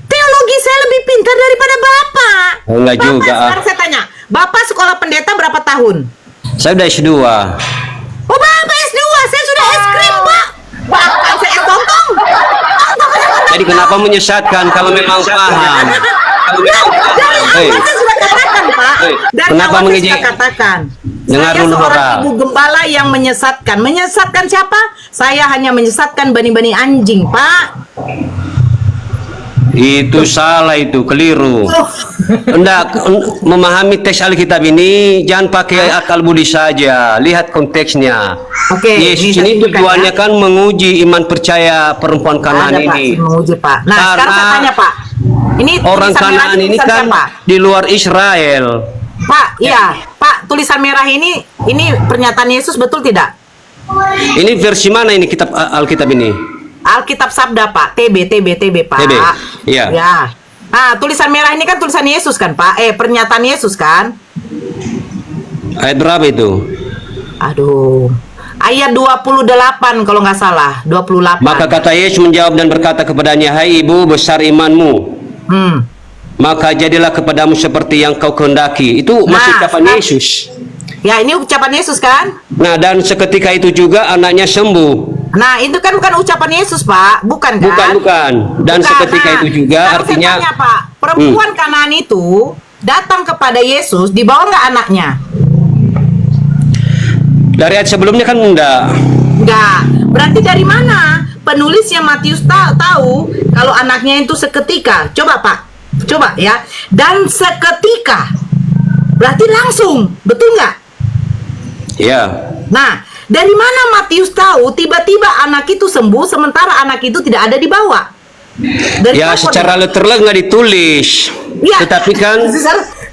Teologi saya lebih pintar daripada Bapak. Enggak Bapak, juga. sekarang saya tanya, Bapak sekolah pendeta berapa tahun? Saya udah S2. Oh, Bapak S2, saya sudah es krim, Pak. Bapak saya es lontong. Jadi kenapa menyesatkan kalau memang paham? Dari awal saya sudah katakan, Pak. Dari kenapa awal saya mengejek? sudah katakan. Dengar Saya dulu, seorang Nora. ibu gembala yang menyesatkan. Menyesatkan siapa? Saya hanya menyesatkan bani-bani anjing, Pak. Itu salah, itu keliru. Hendak memahami teks Alkitab ini jangan pakai akal budi saja, lihat konteksnya. Oke, Yesus ini ini tujuannya kan menguji iman percaya perempuan Kanaan Ada, Pak, ini. menguji, Pak. Nah, sekarang Karena saya tanya, Pak. Ini orang tulisan merah Kanaan ini tulisan kan siapa? di luar Israel. Pak, iya, Pak, tulisan merah ini pernyataan Yesus betul tidak? Ini versi mana ini kitab Alkitab ini? Alkitab Sabda, Pak. TB, Pak. TB, iya. Ya. Nah, tulisan merah ini kan tulisan Yesus kan, Pak? Pernyataan Yesus kan? Ayat berapa itu? Aduh. Ayat 28 kalau nggak salah, 28. Maka kata Yesus menjawab dan berkata kepadanya, hai ibu, besar imanmu. Maka jadilah kepadamu seperti yang kau kehendaki. Itu masih ucapan Yesus. Ya, ini ucapan Yesus kan? Nah, dan seketika itu juga anaknya sembuh. Nah, itu kan bukan ucapan Yesus, Pak. Bukan kan? Bukan. Dan Bukan. seketika Nah, itu juga sekarang artinya saya tanya, Pak, perempuan Kanaan itu datang kepada Yesus, dibawa nggak anaknya? dari ayat sebelumnya kan enggak. Enggak. Berarti dari mana penulisnya Matius tahu kalau anaknya itu seketika? Coba, Pak. Coba ya. Dan seketika. Berarti langsung. Betul nggak? Ya. Nah, dari mana Matius tahu tiba-tiba anak itu sembuh sementara anak itu tidak ada di bawah? Dari Ya, mana? secara letterlek nggak ditulis. Ya. Tetapi kan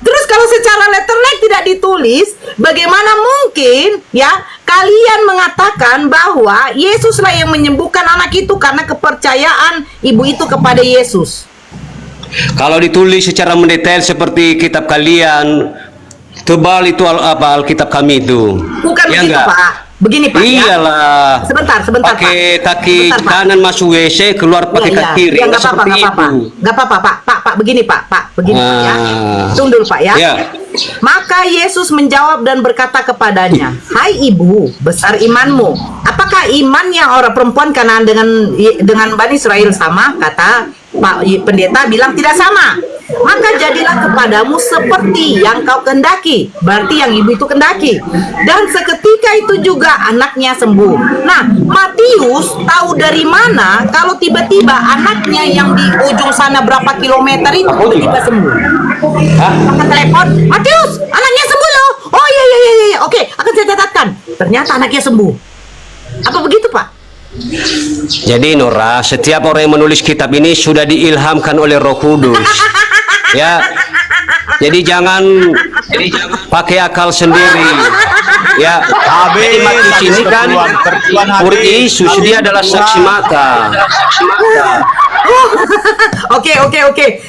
Terus kalau secara letterlek tidak ditulis, bagaimana mungkin ya kalian mengatakan bahwa Yesuslah yang menyembuhkan anak itu karena kepercayaan ibu itu kepada Yesus? Kalau ditulis secara mendetail seperti kitab kalian, tebal itu Alkitab kami itu. Bukan ya begitu, enggak? Pak. Begini, Pak. Iyalah. Ya. Sebentar, pakai Pak. kaki Sebentar, Pak. kanan masuk WC, keluar pakai Iya, kaki kiri. Ya, nggak apa-apa, Seperti nggak apa-apa. itu. Nggak apa-apa, Pak, begini, Pak, begini, Pak, ya. Tunggu dulu, Pak, ya. Ya. Maka Yesus menjawab dan berkata kepadanya, "Hai ibu, besar imanmu. Apakah iman yang orang perempuan Kanaan dengan Bani Israel sama?" Kata Pak Pendeta bilang tidak sama. "Maka jadilah kepadamu seperti yang kau kehendaki." Berarti yang ibu itu kehendaki. "Dan seketika itu juga anaknya sembuh." Nah, Matius tahu dari mana kalau tiba-tiba anaknya yang di ujung sana berapa kilometer itu tiba-tiba sembuh? Angkat telepon, "Matius, anaknya sembuh loh." "Oh iya. Oke, akan saya catatkan." Ternyata anaknya sembuh. Apa begitu, Pak? Jadi Nora, setiap orang yang menulis kitab ini sudah diilhamkan oleh Roh Kudus. Ya. Jadi jangan pakai akal sendiri. Ya. Jadi Matius ini kan murid Yesus, dia adalah saksi mata. Oke.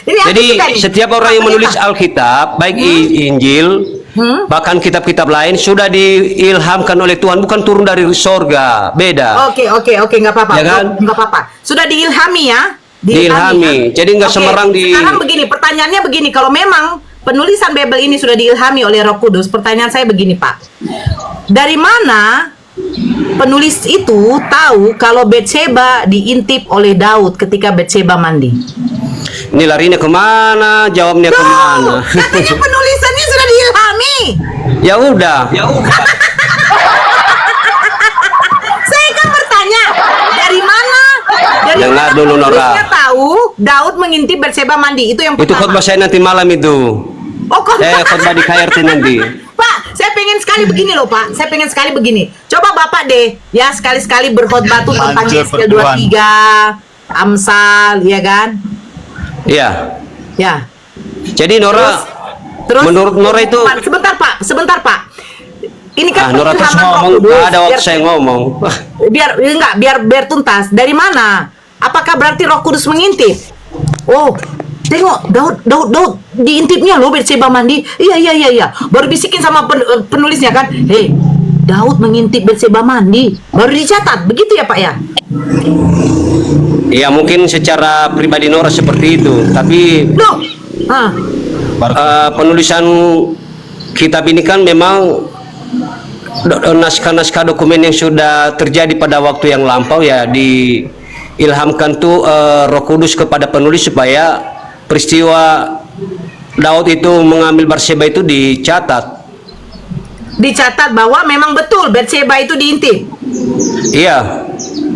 Ini Jadi artikan nih. setiap orang yang menulis Alkitab, baik Injil, bahkan kitab-kitab lain sudah diilhamkan oleh Tuhan, bukan turun dari sorga, beda. Oke, nggak apa-apa. Ya kan? Nggak apa-apa. Sudah diilhami ya. Diilhami. Ya? Jadi nggak Oke, semerang Sekarang begini, pertanyaannya begini, kalau memang penulisan Bible ini sudah diilhami oleh Roh Kudus, pertanyaan saya begini, Pak. Dari mana penulis itu tahu kalau Bathsheba diintip oleh Daud ketika Bathsheba mandi? Ini larinya kemana? Jawabnya kemana? Katanya penulisannya sudah diilhami. Ya udah. Saya kan bertanya, dari mana? Dengar dulu, Nora. Penulisnya tahu Daud mengintip Bathsheba mandi. Itu yang Itu pertama. khotbah saya nanti malam itu. Oh, Khotbah di KRT nanti. Pak, saya pengen sekali begini loh, Pak. Saya pengen sekali begini. Coba Bapak deh, ya sekali-sekali berkhotbah tuh tentang Yesaya 23, Amsal, ya kan? Iya. Ya. Jadi Nora, Terus menurut Nora itu, sebentar Pak. Ini kan Nora terus pengilhaman ngomong, Roh Kudus. ada waktu saya ngomong. Biar tuntas. Dari mana? Apakah berarti Roh Kudus mengintip? Oh, tengok Daud diintipnya loh Bathsheba mandi. Iya. Baru bisikin sama penulisnya kan. Hei, Daud mengintip Bathsheba mandi. Baru dicatat. Begitu ya, Pak ya? Ya mungkin secara pribadi Nora seperti itu, tapi penulisan kitab ini kan memang naskah-naskah dokumen yang sudah terjadi pada waktu yang lampau, ya diilhamkan tuh Roh Kudus kepada penulis supaya peristiwa Daud itu mengambil Bathsheba itu dicatat bahwa memang betul Bathsheba itu diintip. Iya.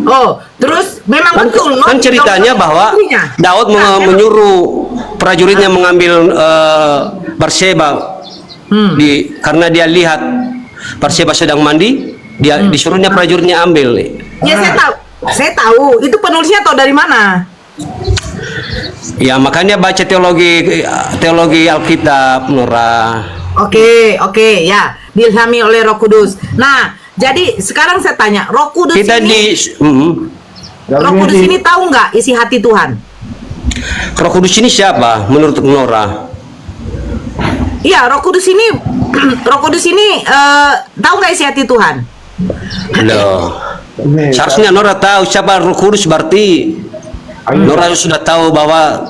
Oh, terus memang betul kan ceritanya bahwa Daud menyuruh prajuritnya mengambil Bathsheba karena dia lihat Bathsheba sedang mandi, dia disuruhnya prajuritnya ambil. Ya, saya tahu. Itu penulisnya tahu dari mana? Ya makanya baca teologi Alkitab, Nora. Oke, ya, diilhami oleh Roh Kudus. Nah, jadi sekarang saya tanya, Roh Kudus Roh Kudus ini tahu nggak isi hati Tuhan? Roh Kudus ini siapa menurut Nora? Iya, Roh Kudus ini tahu nggak isi hati Tuhan? Loh, seharusnya Nora tahu siapa Roh Kudus, berarti Nora sudah tahu bahwa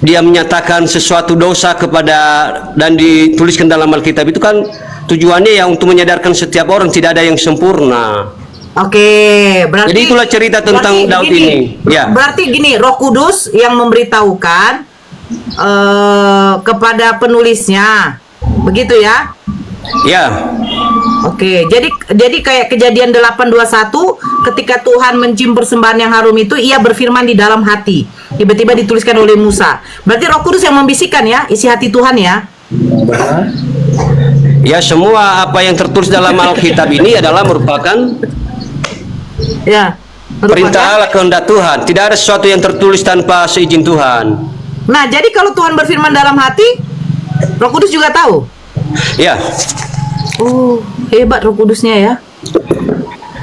dia menyatakan sesuatu dosa dan dituliskan dalam Alkitab itu kan tujuannya ya untuk menyadarkan setiap orang tidak ada yang sempurna. Oke, berarti jadi itulah cerita tentang Daud ini. Ya. Berarti gini, Roh Kudus yang memberitahukan kepada penulisnya, begitu ya? Ya. Oke, jadi kayak Kejadian 8:21, ketika Tuhan mencium persembahan yang harum itu, ia berfirman di dalam hati. Tiba-tiba dituliskan oleh Musa. Berarti Roh Kudus yang membisikkan ya, isi hati Tuhan ya. Ya, semua apa yang tertulis dalam Alkitab ini adalah merupakan perintah Allah, kehendak Tuhan. Tidak ada sesuatu yang tertulis tanpa seizin Tuhan. Nah, jadi kalau Tuhan berfirman dalam hati, Roh Kudus juga tahu? Ya. Oh, hebat Roh Kudusnya ya.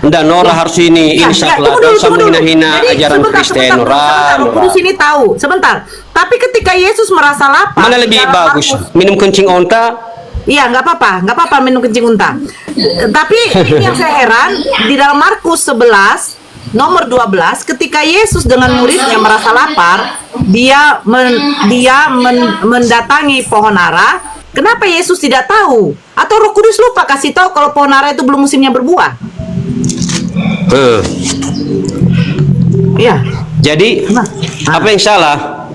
Enggak, Nora harus ini salah, tunggu dosa dulu. menghina Jadi, ajaran Kristen, Nora. Roh Kudus ini tahu. Sebentar. Tapi ketika Yesus merasa lapar, Mana lebih bagus? Minum kencing onta? Iya, nggak apa-apa minum kencing unta. Tapi ini yang saya heran, di dalam Markus 11 nomor 12, ketika Yesus dengan muridnya merasa lapar, dia mendatangi pohon ara. Kenapa Yesus tidak tahu? Atau Roh Kudus lupa kasih tahu kalau pohon ara itu belum musimnya berbuah? Iya. Jadi apa yang salah?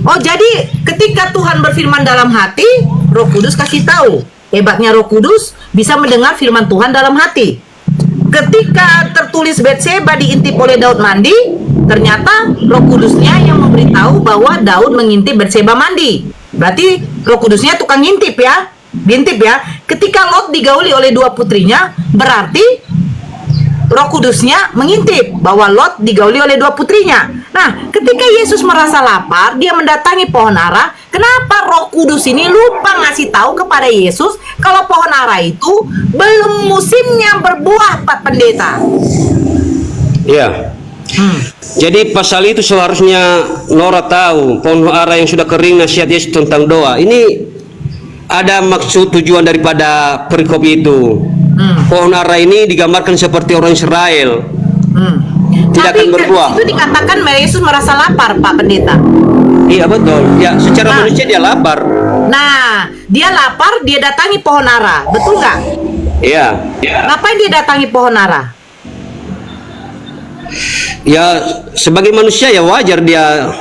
Oh, jadi ketika Tuhan berfirman dalam hati, Roh Kudus kasih tahu. Hebatnya Roh Kudus bisa mendengar firman Tuhan dalam hati. Ketika tertulis Betseba diintip oleh Daud mandi, ternyata Roh Kudusnya yang memberitahu bahwa Daud mengintip Betseba mandi. Berarti Roh Kudusnya tukang ngintip ya. Diintip ya. Ketika Lot digauli oleh dua putrinya, berarti Roh Kudusnya mengintip bahwa Lot digauli oleh dua putrinya. Nah, ketika Yesus merasa lapar, dia mendatangi pohon ara. Kenapa Roh Kudus ini lupa ngasih tahu kepada Yesus kalau pohon ara itu belum musimnya berbuah, Pak Pendeta? Iya. Jadi pasal itu seharusnya Nora tahu, pohon ara yang sudah kering, nasihat Yesus tentang doa. Ini ada maksud tujuan daripada perikop itu. Pohon ara ini digambarkan seperti orang Israel. Tidak akan berbuah. Itu dikatakan Yesus merasa lapar, Pak Pendeta. Iya betul. Ya, secara manusia dia lapar. Nah, dia lapar, dia datangi pohon ara. Betul nggak? Iya. Ngapain dia datangi pohon ara? Ya, sebagai manusia ya wajar dia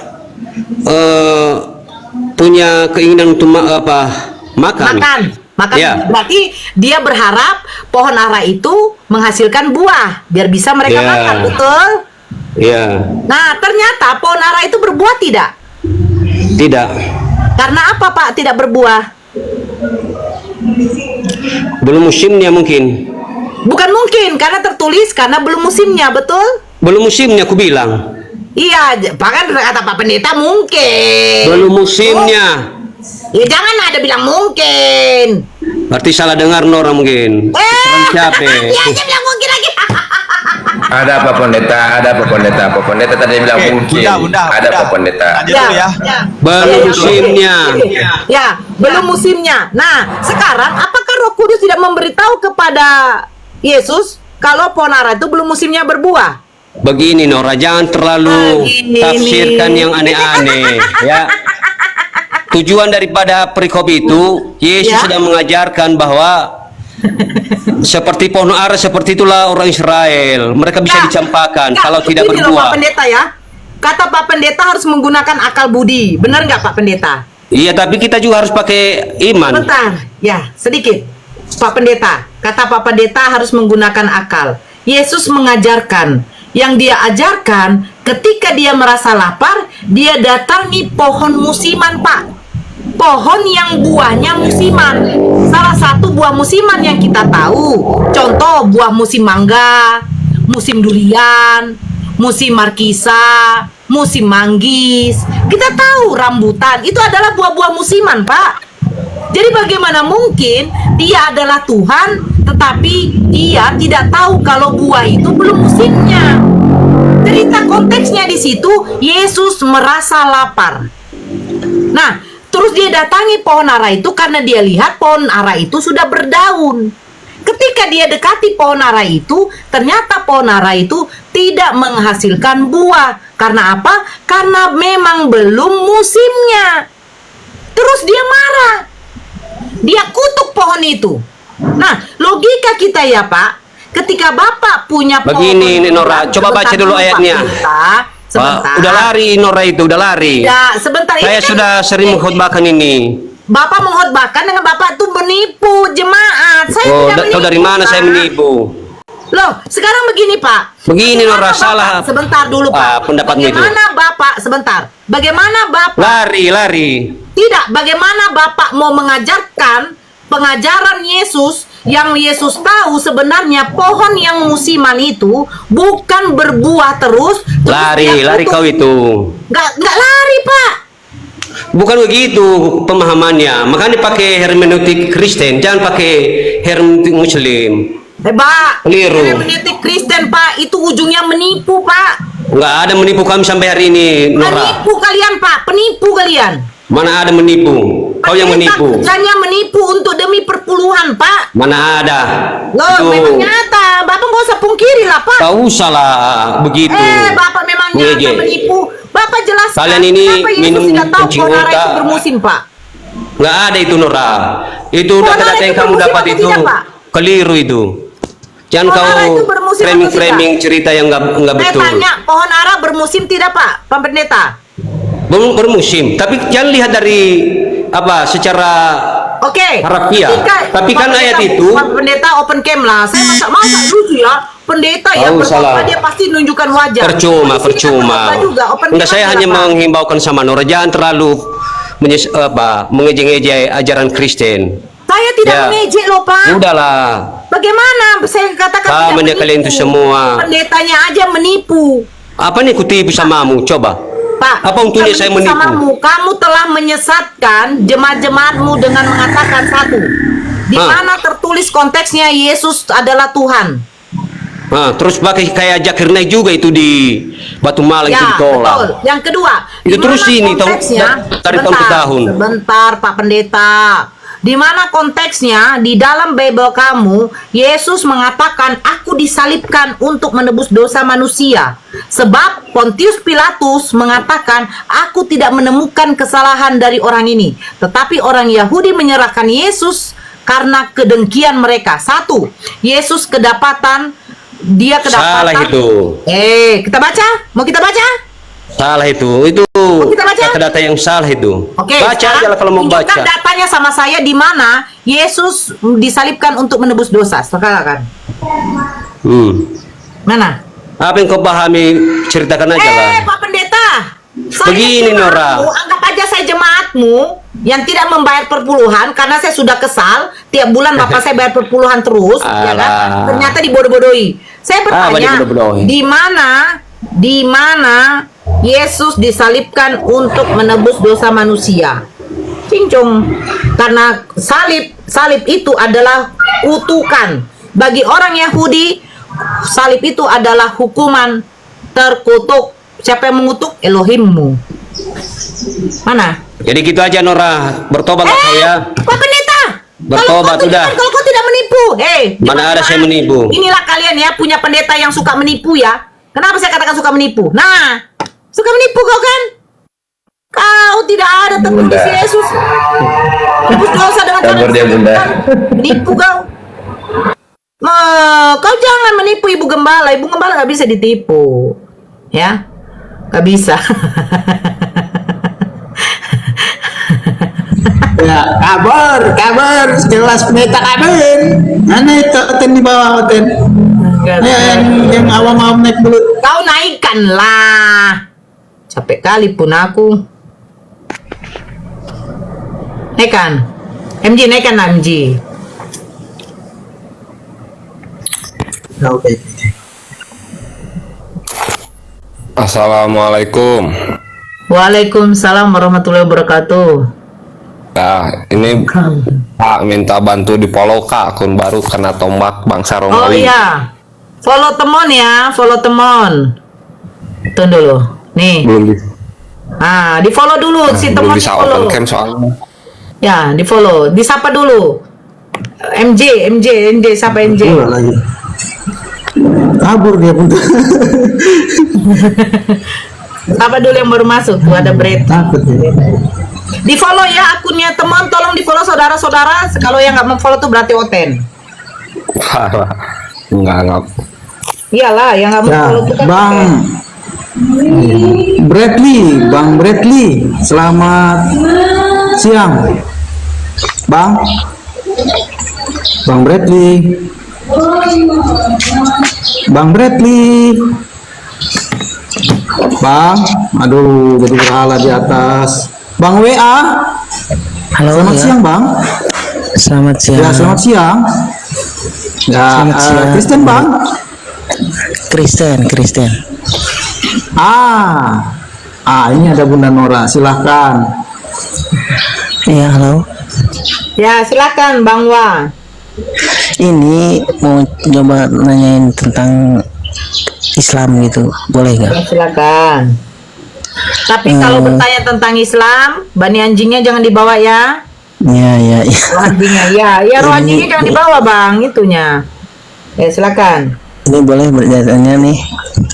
punya keinginan untuk makan. Ya. Berarti dia berharap pohon ara itu menghasilkan buah biar bisa mereka makan, betul? Iya. Nah, ternyata pohon ara itu berbuah tidak? Tidak. Karena apa, Pak, tidak berbuah? Belum musimnya mungkin. Bukan mungkin, karena tertulis karena belum musimnya, betul? Belum musimnya aku bilang. Iya, bahkan kata Pak Pendeta mungkin. Belum musimnya. Ya jangan ada bilang mungkin. Berarti salah dengar Nora mungkin. Siapa? Dia aja bilang mungkin lagi. Ada apa Pendeta? Ada apa Pendeta? Pak Pendeta tadi bilang mungkin. Ada apa Pendeta? Ya. Belum musimnya. Ya, belum musimnya. Nah, sekarang apakah Roh Kudus tidak memberitahu kepada Yesus kalau pohon ara itu belum musimnya berbuah? Begini Nora, jangan terlalu tafsirkan yang aneh-aneh ya. Tujuan daripada perikop itu, Yesus sudah mengajarkan bahwa seperti pohon ara, seperti itulah orang Israel. Mereka bisa dicampakkan kalau tidak berbuah. Pak Pendeta ya, kata Pak Pendeta harus menggunakan akal budi. Benar nggak Pak Pendeta? Iya, tapi kita juga harus pakai iman. Bentar, ya sedikit. Pak Pendeta, kata Pak Pendeta harus menggunakan akal. Yesus mengajarkan, yang dia ajarkan ketika dia merasa lapar, dia datangi pohon musiman, Pak. Pohon yang buahnya musiman. Salah satu buah musiman yang kita tahu, contoh buah musim mangga, musim durian, musim markisa, musim manggis. Kita tahu rambutan itu adalah buah-buah musiman, Pak. Jadi bagaimana mungkin dia adalah Tuhan tetapi dia tidak tahu kalau buah itu belum musimnya? Cerita konteksnya di situ, Yesus merasa lapar. Nah, terus dia datangi pohon ara itu karena dia lihat pohon ara itu sudah berdaun. Ketika dia dekati pohon ara itu, ternyata pohon ara itu tidak menghasilkan buah. Karena apa? Karena memang belum musimnya. Terus dia marah. Dia kutuk pohon itu. Nah, logika kita ya Pak, ketika Bapak punya pohon. Begini Nora, coba baca dulu ayatnya. Sebentar. Udah lari Nora itu, udah lari. Ya, sebentar. Saya ini sudah sering mengkhotbahkan ini. Bapak mengkhotbahkan dengan Bapak tuh menipu jemaat. Saya tidak menipu. Tahu dari mana saya menipu? Loh, sekarang begini Pak. Begini Nora, Bapak, salah. sebentar dulu Pak. Pendapatmu itu. Bagaimana Bapak, sebentar. Bagaimana Bapak? Lari. Tidak, bagaimana Bapak mau mengajarkan pengajaran Yesus yang Yesus tahu sebenarnya pohon yang musiman itu bukan berbuah terus lari kau itu. Nggak lari Pak. Bukan begitu pemahamannya. Makanya pakai hermeneutik Kristen, jangan pakai hermeneutik Muslim. Pak, Keliru. hermeneutik Kristen, Pak, itu ujungnya menipu, Pak. Nggak ada menipu kami sampai hari ini, Nora. Menipu kalian, Pak, penipu kalian. Mana ada menipu? Kau yang menipu. Kerjanya menipu untuk demi perpuluhan, Pak. Mana ada? Loh, memang nyata. Bapak nggak usah pungkiri lah, Pak. Tak usah lah begitu. Bapak memang nyata Ngejek. menipu. Bapak jelaskan. Kalian ini kenapa Yesus minum tidak tahu kencing keonaran otak. itu bermusim, Pak? Nggak ada itu, Nora. Itu Keonaran data-data yang itu kamu bermusim dapat apa itu tidak, Pak? keliru itu. Jangan Keonaran kau itu bermusim atau framing cerita yang nggak betul. Saya tanya, pohon ara bermusim tidak, Pak, Pak Pendeta? Bermusim, tapi jangan lihat dari apa secara Oke. harafiah. Tapi Pak kan Pendeta, ayat itu Pak Pendeta open cam lah. Saya masa lucu ya. Pendeta yang Oh, berkhotbah salah. dia pasti nunjukkan wajah. percuma. Di sini kan berkhotbah juga, open Enggak, cam saya aja hanya lah, Pak. menghimbaukan sama Nora, jangan terlalu mengejek-ejek ajaran Kristen. Saya tidak Ya. mengejek loh, Pak. Udahlah. Bagaimana saya katakan tidak Pamannya kalian itu semua. Pendetanya aja menipu. Apa nih kutipu samamu? Coba. Pak, Apa untungnya bukan saya menipu? samamu. Kamu telah menyesatkan jemaat-jemaatmu dengan mengatakan satu. Di mana tertulis konteksnya Yesus adalah Tuhan. Nah, terus pakai kayak Zakir Naik juga itu di Batu Malang itu ditolak. Betul. Yang kedua, Itu di terus mana ini konteksnya? dari tahun ke tahun. Sebentar, Pak Pendeta. Di mana konteksnya di dalam Bible kamu Yesus mengatakan aku disalibkan untuk menebus dosa manusia. Sebab Pontius Pilatus mengatakan aku tidak menemukan kesalahan dari orang ini, tetapi orang Yahudi menyerahkan Yesus karena kedengkian mereka. Satu, Yesus kedapatan. Salah itu. Kita baca? Mau kita baca? Salah itu. Itu kita baca? data yang salah itu. Oke, baca aja sekarang lah kalau mau tunjukkan baca. datanya sama saya di mana Yesus disalibkan untuk menebus dosa. Sekarang. Mana? Apa yang kau pahami, ceritakan aja lah. Pak Pendeta. Saya Begini, Nora. Anggap aja saya jemaatmu yang tidak membayar perpuluhan karena saya sudah kesal. Tiap bulan Bapak saya bayar perpuluhan terus, ya kan? Alah. Ternyata dibodoh-bodohi. Saya bertanya, dibodoh-bodohi? di mana Yesus disalibkan untuk menebus dosa manusia? Cincong. Karena salib itu adalah kutukan. Bagi orang Yahudi, salib itu adalah hukuman terkutuk. Siapa yang mengutuk? Elohimmu. Mana? Jadi gitu aja, Nora. Bertobat kau ya. Pak Pendeta. Bertobat Kalau kau udah. tunjukkan kalau kau tidak menipu. Mana ada saya menipu? Inilah kalian ya punya pendeta yang suka menipu ya. Kenapa saya katakan suka menipu? Nah, suka menipu kau kan? Kau tidak ada tertulis Yesus. Tebus dosa dengan cara menipu kau. Kau jangan menipu Ibu Gembala. Ibu Gembala nggak bisa ditipu. Ya, nggak bisa. Ya, kabar kelas pendeta kabin. Mana itu Oten di bawah Oten? Yang awam-awam naik dulu. Kau naikkan lah. Capek kali pun aku. Naikkan. MJ naikkan lah MJ. Oke. Assalamualaikum. Waalaikumsalam warahmatullahi wabarakatuh. Nah, ini Pak minta bantu di follow Kak akun baru kena tombak bangsa Oh Romawi. iya. Follow temon ya, follow temon. Tunggu dulu. Nih. Belum di follow dulu si belum temon bisa di follow. open cam soalnya. Ya, di follow. Disapa dulu. MJ, siapa MJ? Kabur dia pun. Siapa dulu yang baru masuk? Tuh ada Brett. Takut dia. Di follow ya akunnya teman, tolong di follow saudara-saudara. Kalau yang nggak mau follow tuh berarti Oten. Parah. Enggak. Iyalah, yang nggak mau Ya, follow tuh kan Bang Oten. Bang Bradley, selamat siang. Bang Bradley. Bang, aduh, jadi berhala di atas. Bang WA. Halo, Selamat ya. siang, Bang. Selamat siang. Ya, selamat siang. Ya, Selamat siang. Kristen, Bang. Kristen. Ini ada Bunda Nora, silahkan. Iya, halo. Ya, silakan Bang Wa. Ini mau coba nanyain tentang Islam gitu, boleh nggak? Ya, silakan. Tapi kalau bertanya tentang Islam, bani anjingnya jangan dibawa ya. Ya. Roh anjingnya, ya roh anjingnya jangan dibawa Bang, itunya. Ya, silakan. Ini boleh bertanya nih.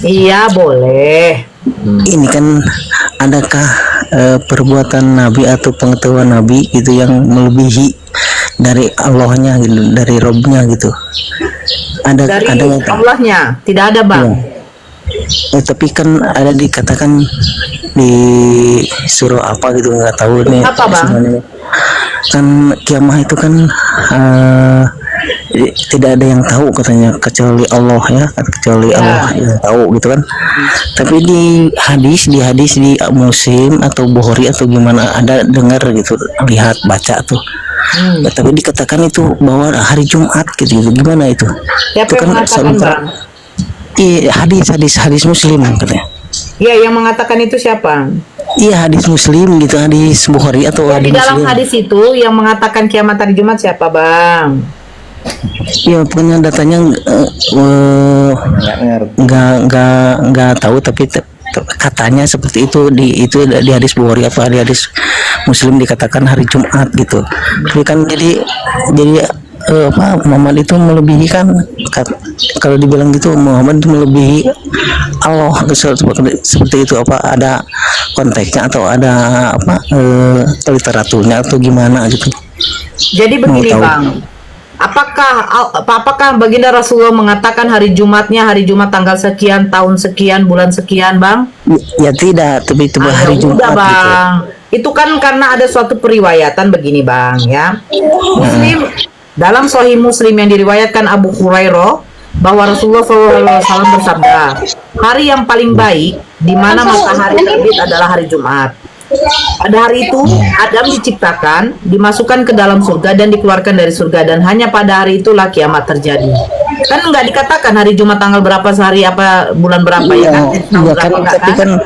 Iya, boleh. Ini kan adakah perbuatan Nabi atau pengetahuan Nabi gitu yang melebihi dari Allahnya gitu, dari Robnya gitu? Ada nggak, Kak? Allahnya tidak ada Bang. Tapi kan ada dikatakan di surah apa gitu, nggak tahu nih. Apa Bang? Kan kiamah itu kan tidak ada yang tahu katanya kecuali Allah ya, kecuali Allah yang tahu gitu kan. Tapi di hadis di Muslim atau Bukhari atau gimana ada dengar gitu, lihat baca tuh. Tapi dikatakan itu bahwa hari Jumat gitu, gimana itu? Siapa yang mengatakan Bang? Iya, hadis Muslim katanya. Iya, yang mengatakan itu siapa? Iya, hadis Muslim gitu, hadis Bukhari atau Ya, hadis di dalam Muslim. hadis itu yang mengatakan kiamat hari Jumat siapa Bang? Iya, pokoknya datanya nggak tahu, tapi katanya seperti itu di hadis Bukhari atau hadis Muslim dikatakan hari Jumat gitu. Tapi kan jadi Muhammad itu melebihi kan, kalau dibilang gitu Muhammad itu melebihi Allah seperti itu, apa ada konteksnya atau ada literaturnya atau gimana gitu. Jadi begini Bang, apakah baginda Rasulullah mengatakan hari Jumatnya hari Jumat tanggal sekian, tahun sekian, bulan sekian Bang? Ya tidak, tapi itu hari Jumat udah, Bang. gitu. Itu kan karena ada suatu periwayatan begini Bang ya. Muslim dalam Sahih Muslim yang diriwayatkan Abu Hurairah bahwa Rasulullah SAW bersabda, hari yang paling baik di mana matahari terbit adalah hari Jumat. Pada hari itu Adam diciptakan, dimasukkan ke dalam surga dan dikeluarkan dari surga, dan hanya pada hari itulah kiamat terjadi. Kan nggak dikatakan hari Jumat tanggal berapa, sehari apa, bulan berapa ya kan? Iya kan, tapi kan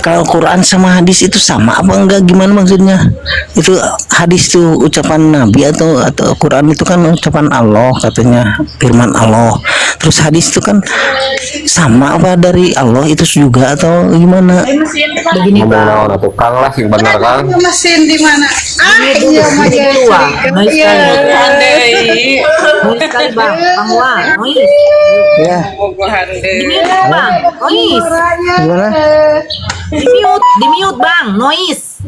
kalau Quran sama hadis itu sama apa enggak, gimana maksudnya? Itu hadis itu ucapan Nabi atau Quran itu kan ucapan Allah katanya, firman Allah. Terus hadis itu kan sama apa dari Allah itu juga atau gimana? Begini Bang. Ngomong tukang lah yang benar kan. Mesin di mana? Iya, noise sekali Bang. Bang Wa, noise. Ya. Di mute Bang, noise. Gimana? Di mute Bang, noise.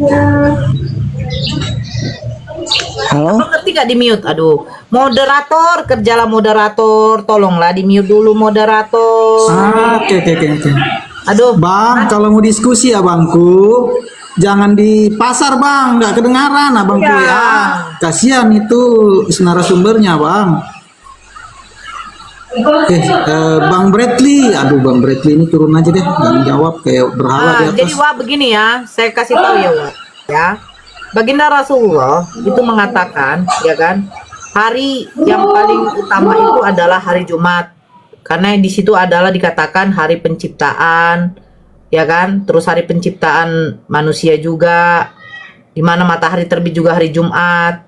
Halo? Lo ngerti gak di mute? Aduh, moderator, kerjalah moderator, tolonglah di mute dulu moderator. Oke. Aduh, Bang, kalau mau diskusi abangku, jangan di pasar bang, nggak kedengaran abangku ya. Kasihan itu narasumbernya bang. Oke, Bang Bradley, aduh Bang Bradley ini turun aja deh, jangan jawab kayak berhala di atas. jadi Wah begini ya, saya kasih tahu ya Wah, ya. Baginda Rasulullah itu mengatakan, ya kan, hari yang paling utama itu adalah hari Jumat. Karena di situ adalah dikatakan hari penciptaan, ya kan? Terus hari penciptaan manusia juga, di mana matahari terbit juga hari Jumat.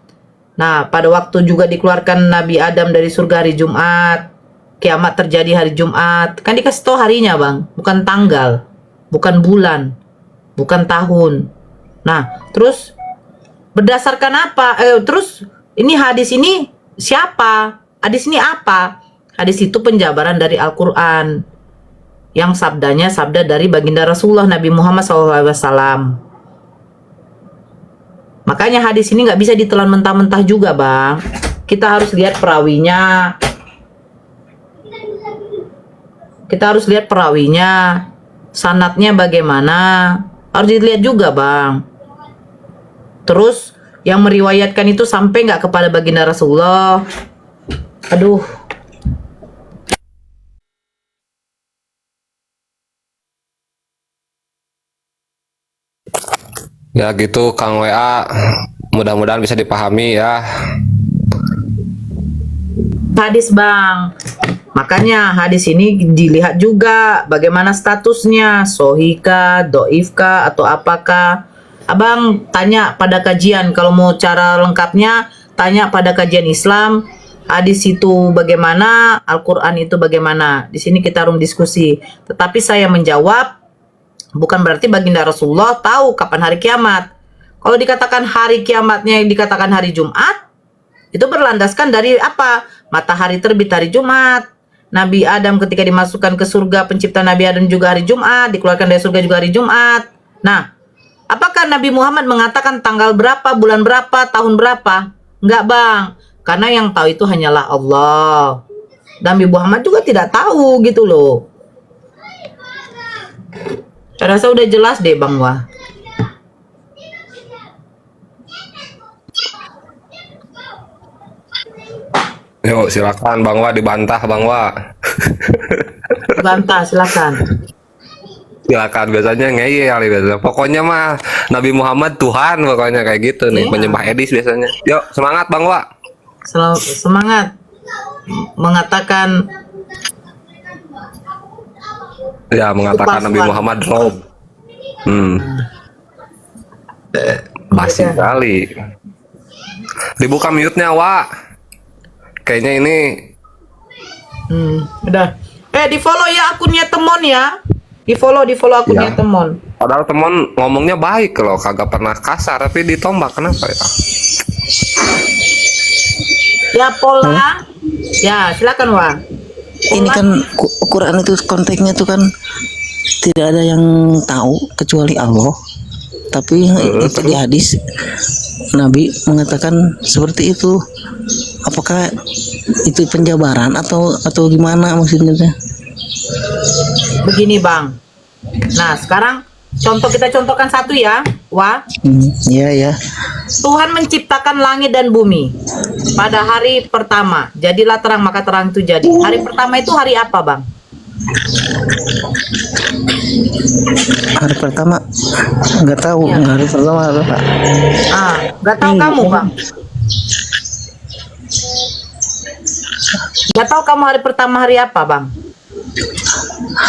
Nah, pada waktu juga dikeluarkan Nabi Adam dari surga hari Jumat, kiamat terjadi hari Jumat. Kan dikasih tahu harinya, Bang, bukan tanggal, bukan bulan, bukan tahun. Nah, terus berdasarkan apa? Terus ini hadis ini siapa? Hadis ini apa? Hadis itu penjabaran dari Al-Quran yang sabdanya sabda dari baginda Rasulullah Nabi Muhammad SAW. Makanya hadis ini nggak bisa ditelan mentah-mentah juga Bang. Kita harus lihat perawinya. Sanadnya bagaimana, harus dilihat juga Bang. Terus yang meriwayatkan itu sampai nggak kepada baginda Rasulullah. Aduh. Ya gitu Kang WA, mudah-mudahan bisa dipahami ya. Hadis Bang, makanya hadis ini dilihat juga bagaimana statusnya, sohika, doifka atau apakah. Abang tanya pada kajian, kalau mau cara lengkapnya tanya pada kajian Islam, hadis itu bagaimana, Al-Quran itu bagaimana. Di sini kita room diskusi. Tetapi saya menjawab, bukan berarti baginda Rasulullah tahu kapan hari kiamat. Kalau dikatakan hari kiamatnya dikatakan hari Jumat, itu berlandaskan dari apa? Matahari terbit hari Jumat. Nabi Adam ketika dimasukkan ke surga, pencipta Nabi Adam juga hari Jumat, dikeluarkan dari surga juga hari Jumat. Nah, apakah Nabi Muhammad mengatakan tanggal berapa, bulan berapa, tahun berapa? Enggak, Bang. Karena yang tahu itu hanyalah Allah. Nabi Muhammad juga tidak tahu gitu loh. Saya rasa udah jelas deh, Bang Wah. Yuk silakan Bang Wah, dibantah Bang Wah. Bantah, silakan. Silakan, biasanya ngeyel biasanya. Pokoknya mah Nabi Muhammad Tuhan, pokoknya kayak gitu nih, Iya. penyembah Edis biasanya. Yuk, semangat Bang Wah. Semangat mengatakan Ya, mengatakan Nabi palsuan. Muhammad Rob. Basi kali. Dibuka mute-nya, Wak. Kayaknya ini udah. Di follow ya akunnya Temon ya. Di follow akunnya Ya. Temon. padahal temen ngomongnya baik loh, kagak pernah kasar, tapi ditombak. Kenapa ya? Ya pola. Ya silakan Wah. Ini kan Quran itu konteksnya tuh kan tidak ada yang tahu kecuali Allah. Tapi itu di hadis Nabi mengatakan seperti itu. Apakah itu penjabaran atau gimana maksudnya? Begini Bang. Nah sekarang kita contohkan satu ya, Wah. Iya ya. Tuhan menciptakan langit dan bumi pada hari pertama. Jadilah terang maka terang itu jadi. Hari pertama itu hari apa Bang? Hari pertama nggak tahu. Hari pertama apa? Nggak tahu kamu Bang. Nggak tahu kamu hari pertama hari apa Bang?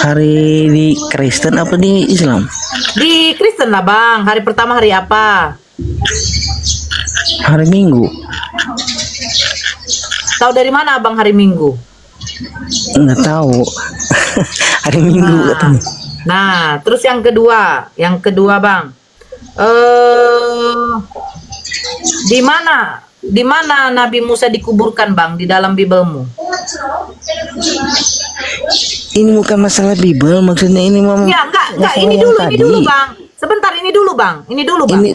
Hari di Kristen apa di Islam? Di Kristen lah Bang. Hari pertama hari apa? Hari Minggu. Tahu dari mana Abang hari Minggu? Nggak tahu. Hari Minggu katanya. Nah, terus yang kedua Bang. Di mana Nabi Musa dikuburkan Bang di dalam Bibelmu? Ini bukan masalah Bible, maksudnya ini Ya, enggak, ini dulu Bang. Sebentar, ini dulu Bang. Ini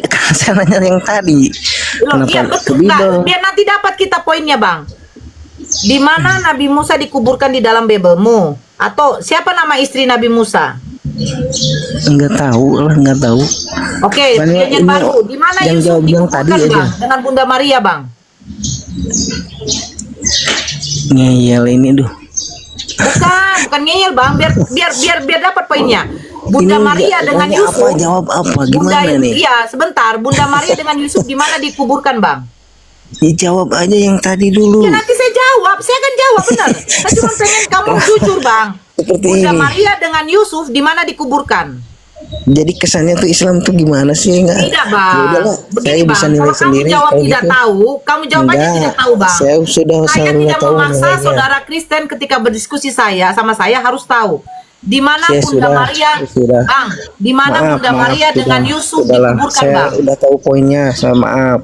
kan salahnya yang tadi. Loh, iya betul. Biar nanti dapat kita poinnya Bang. Di mana Nabi Musa dikuburkan di dalam Bibelmu? Atau siapa nama istri Nabi Musa? Enggak tahu. Oke, pertanyaan baru. Di mana Yusuf dikuburkan Bang? Dengan Bunda Maria Bang? Ngeyel ini duh. Bukan ngeyel Bang, biar dapat poinnya. Bunda Maria dengan Yusuf. Jawab apa? Gimana nih? Iya, sebentar. Bunda Maria dengan Yusuf di mana dikuburkan Bang? Dijawab aja yang tadi dulu. Ya nanti saya jawab. Saya akan jawab benar. Saya cuma pengen kamu jujur Bang. Seperti Bunda ini. Maria dengan Yusuf di mana dikuburkan? Jadi kesannya tuh Islam tuh gimana sih? Tidak Bang. Ya udahlah, Begini saya Bang, bisa kalau nilai kamu sendiri. jawab kalau tidak gitu. tahu, kamu jawab aja Enggak, tidak tahu Bang. Saya tidak tidak tahu memaksa nilainya. saudara Kristen ketika berdiskusi sama saya harus tahu. Di mana Saya Bunda sudah- Maria, sudah. Bang? Di mana Bunda Maria dengan Yusuf dikuburkan Saya Bang? udah tahu poinnya, saya maaf.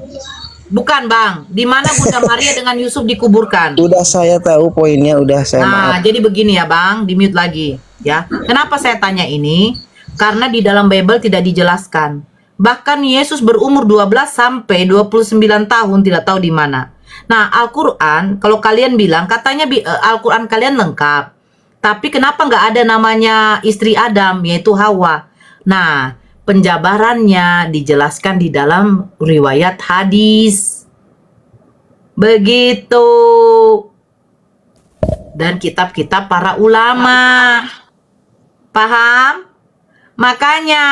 Bukan Bang, di mana Bunda Maria dengan Yusuf dikuburkan? Udah saya tahu poinnya, udah saya maaf. Nah, jadi begini ya Bang, di mute lagi ya. Kenapa saya tanya ini? Karena di dalam Bible tidak dijelaskan. Bahkan Yesus berumur 12 sampai 29 tahun tidak tahu di mana. Nah, Al-Qur'an kalau kalian bilang katanya Al-Qur'an kalian lengkap. Tapi kenapa nggak ada namanya istri Adam yaitu Hawa? Nah, penjabarannya dijelaskan di dalam riwayat hadis. Begitu. Dan kitab-kitab para ulama. Paham? Makanya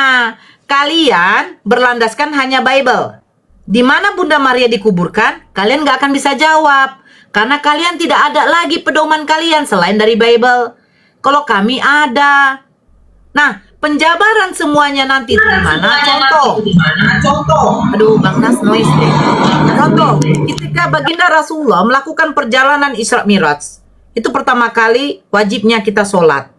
kalian berlandaskan hanya Bible. Di mana Bunda Maria dikuburkan, kalian nggak akan bisa jawab. Karena kalian tidak ada lagi pedoman kalian selain dari Bible. Kalau kami ada. Nah, penjabaran semuanya nanti itu di mana? Contoh. Aduh, Bang Nas noise deh. Contoh, ketika baginda Rasulullah melakukan perjalanan Isra Mi'raj, itu pertama kali wajibnya kita sholat.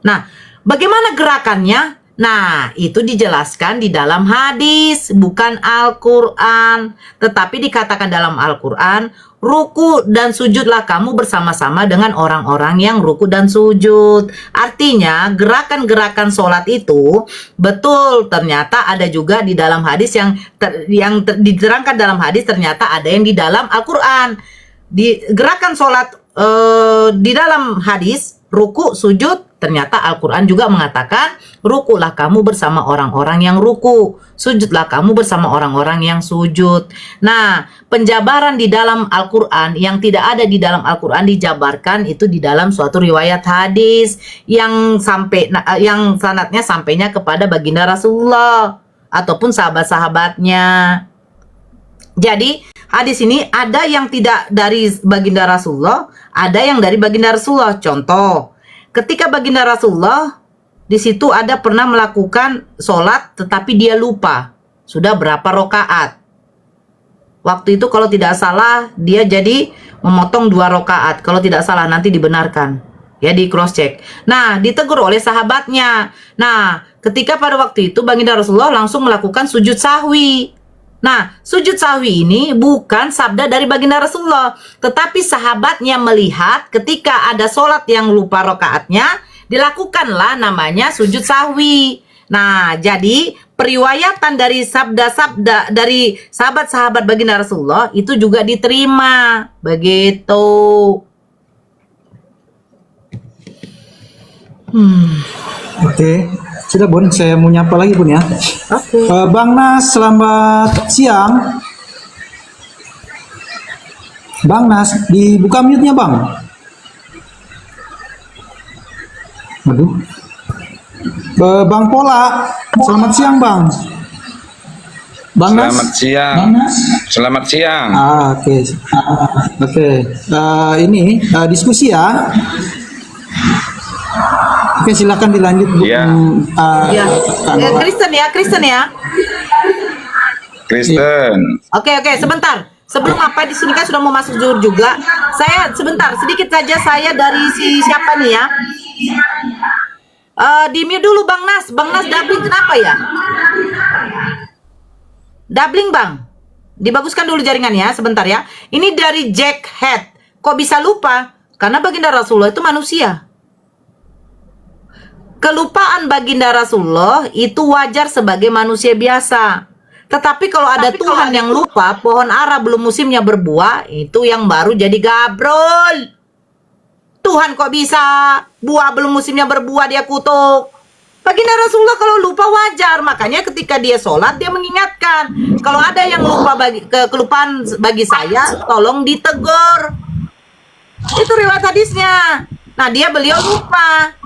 Nah, bagaimana gerakannya? Nah, itu dijelaskan di dalam hadis, bukan Al-Quran. Tetapi dikatakan dalam Al-Quran, ruku dan sujudlah kamu bersama-sama dengan orang-orang yang ruku dan sujud. Artinya, gerakan-gerakan sholat itu, betul ternyata ada juga di dalam hadis yang diterangkan dalam hadis, ternyata ada yang di dalam Al-Quran. Di gerakan sholat di dalam hadis, ruku, sujud, ternyata Al-Quran juga mengatakan, rukulah kamu bersama orang-orang yang ruku, sujudlah kamu bersama orang-orang yang sujud. Nah, penjabaran di dalam Al-Quran yang tidak ada di dalam Al-Quran dijabarkan itu di dalam suatu riwayat hadis yang sanadnya sampainya kepada baginda Rasulullah ataupun sahabat-sahabatnya. Jadi hadis ini ada yang tidak dari baginda Rasulullah, ada yang dari baginda Rasulullah. Contoh, ketika baginda Rasulullah di situ ada pernah melakukan sholat tetapi dia lupa sudah berapa rokaat. Waktu itu kalau tidak salah dia jadi memotong 2 rokaat. Kalau tidak salah nanti dibenarkan. Ya, di cross check. Nah, ditegur oleh sahabatnya. Nah, ketika pada waktu itu baginda Rasulullah langsung melakukan sujud sahwi. Nah, sujud sahwi ini bukan sabda dari baginda Rasulullah, tetapi sahabatnya melihat ketika ada sholat yang lupa rokaatnya, dilakukanlah namanya sujud sahwi. Nah, jadi periwayatan dari sabda-sabda dari sahabat-sahabat baginda Rasulullah itu juga diterima. Begitu. Oke. Sudah Bun, saya mau nyapa lagi Bun ya. Oke. Bang Nas, selamat siang. Bang Nas, dibuka mute-nya Bang. Aduh. Bang Pola, selamat siang Bang. Bang Nas. Selamat siang. Bang Nas. Selamat siang. Oke. Oke. Ini diskusi ya. Oke, silakan dilanjut Bu. Iya. Kristen ya. Kristen. Oke, sebentar. Sebelum apa di sini kan sudah mau masuk zuhur juga. Saya sebentar, sedikit saja saya dari si siapa nih ya? Di mute dulu Bang Nas. Bang Nas doubling kenapa ya? Doubling Bang. Dibaguskan dulu jaringannya sebentar ya. Ini dari Jack Head. Kok bisa lupa? Karena baginda Rasulullah itu manusia. Kelupaan baginda Rasulullah itu wajar sebagai manusia biasa. Tetapi kalau ada Tuhan yang lupa, pohon ara belum musimnya berbuah, itu yang baru jadi gabrol. Tuhan kok bisa buah belum musimnya berbuah dia kutuk. Baginda Rasulullah kalau lupa wajar, makanya ketika dia sholat dia mengingatkan. Kalau ada yang lupa kelupaan bagi saya, tolong ditegur. Itu riwayat hadisnya. Nah beliau lupa.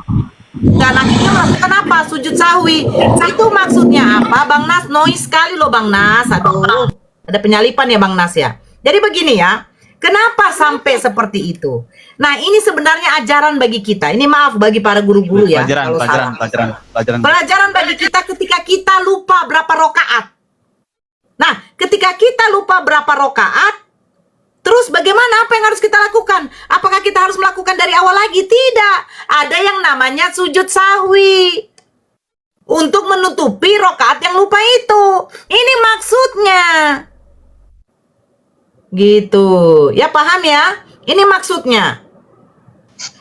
Dan akhirnya melakukan apa? Sujud sahwi. Itu maksudnya apa? Bang Nas, noise sekali loh Bang Nas. Aduh, ada penyalipan ya Bang Nas ya. Jadi begini ya, kenapa sampai seperti itu? Nah ini sebenarnya ajaran bagi kita. Ini maaf bagi para guru-guru ya. Pelajaran bagi kita ketika kita lupa berapa rokaat. Nah ketika kita lupa berapa rokaat, terus bagaimana? Apa yang harus kita lakukan? Apakah kita harus melakukan dari awal lagi? Tidak. Ada yang namanya sujud sahwi. Untuk menutupi rokaat yang lupa itu. Ini maksudnya. Gitu. Ya paham ya? Ini maksudnya.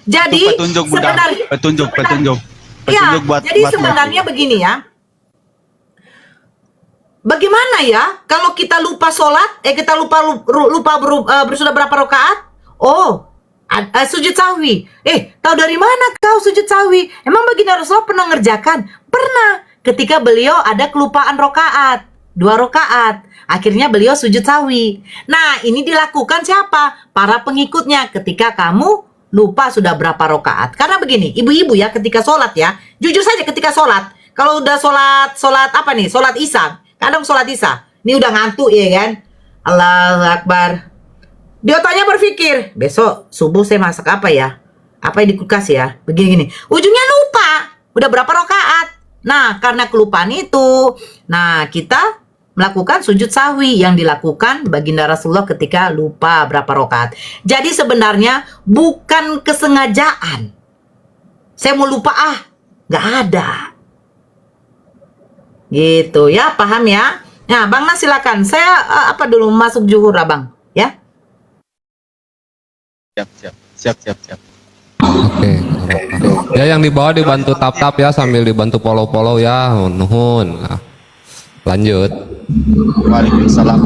Jadi sebenarnya petunjuk ya, buat jadi sebenarnya begini ya. Bagaimana ya kalau kita lupa sholat, kita lupa sudah berapa rakaat? Oh, sujud sahwi. Tahu dari mana kau sujud sahwi? Emang baginda Rasulullah pernah ngerjakan? Pernah. Ketika beliau ada kelupaan rakaat, 2 rakaat. Akhirnya beliau sujud sahwi. Nah, ini dilakukan siapa? Para pengikutnya ketika kamu lupa sudah berapa rakaat. Karena begini, ibu-ibu ya ketika sholat ya, jujur saja ketika sholat, kalau udah sholat apa nih? Sholat Isya. Kadang sholat Isya, ini udah ngantuk ya kan? Allahu Akbar. Di otaknya berpikir, besok subuh saya masak apa ya? Apa yang di kulkas ya? Begini-gini. Ujungnya lupa. Udah berapa rakaat? Nah, karena kelupaan itu, nah kita melakukan sujud sahwi yang dilakukan baginda Rasulullah ketika lupa berapa rakaat. Jadi sebenarnya bukan kesengajaan. Saya mau lupa nggak ada. Gitu ya, paham ya? Nah, Bang Nas silakan. Saya dulu masuk zuhur, Abang, ya. Siap. Oke. Ya yang di bawah dibantu tap-tap ya sambil dibantu follow-follow ya. Nuhun. Nah, lanjut. Waalaikumsalam.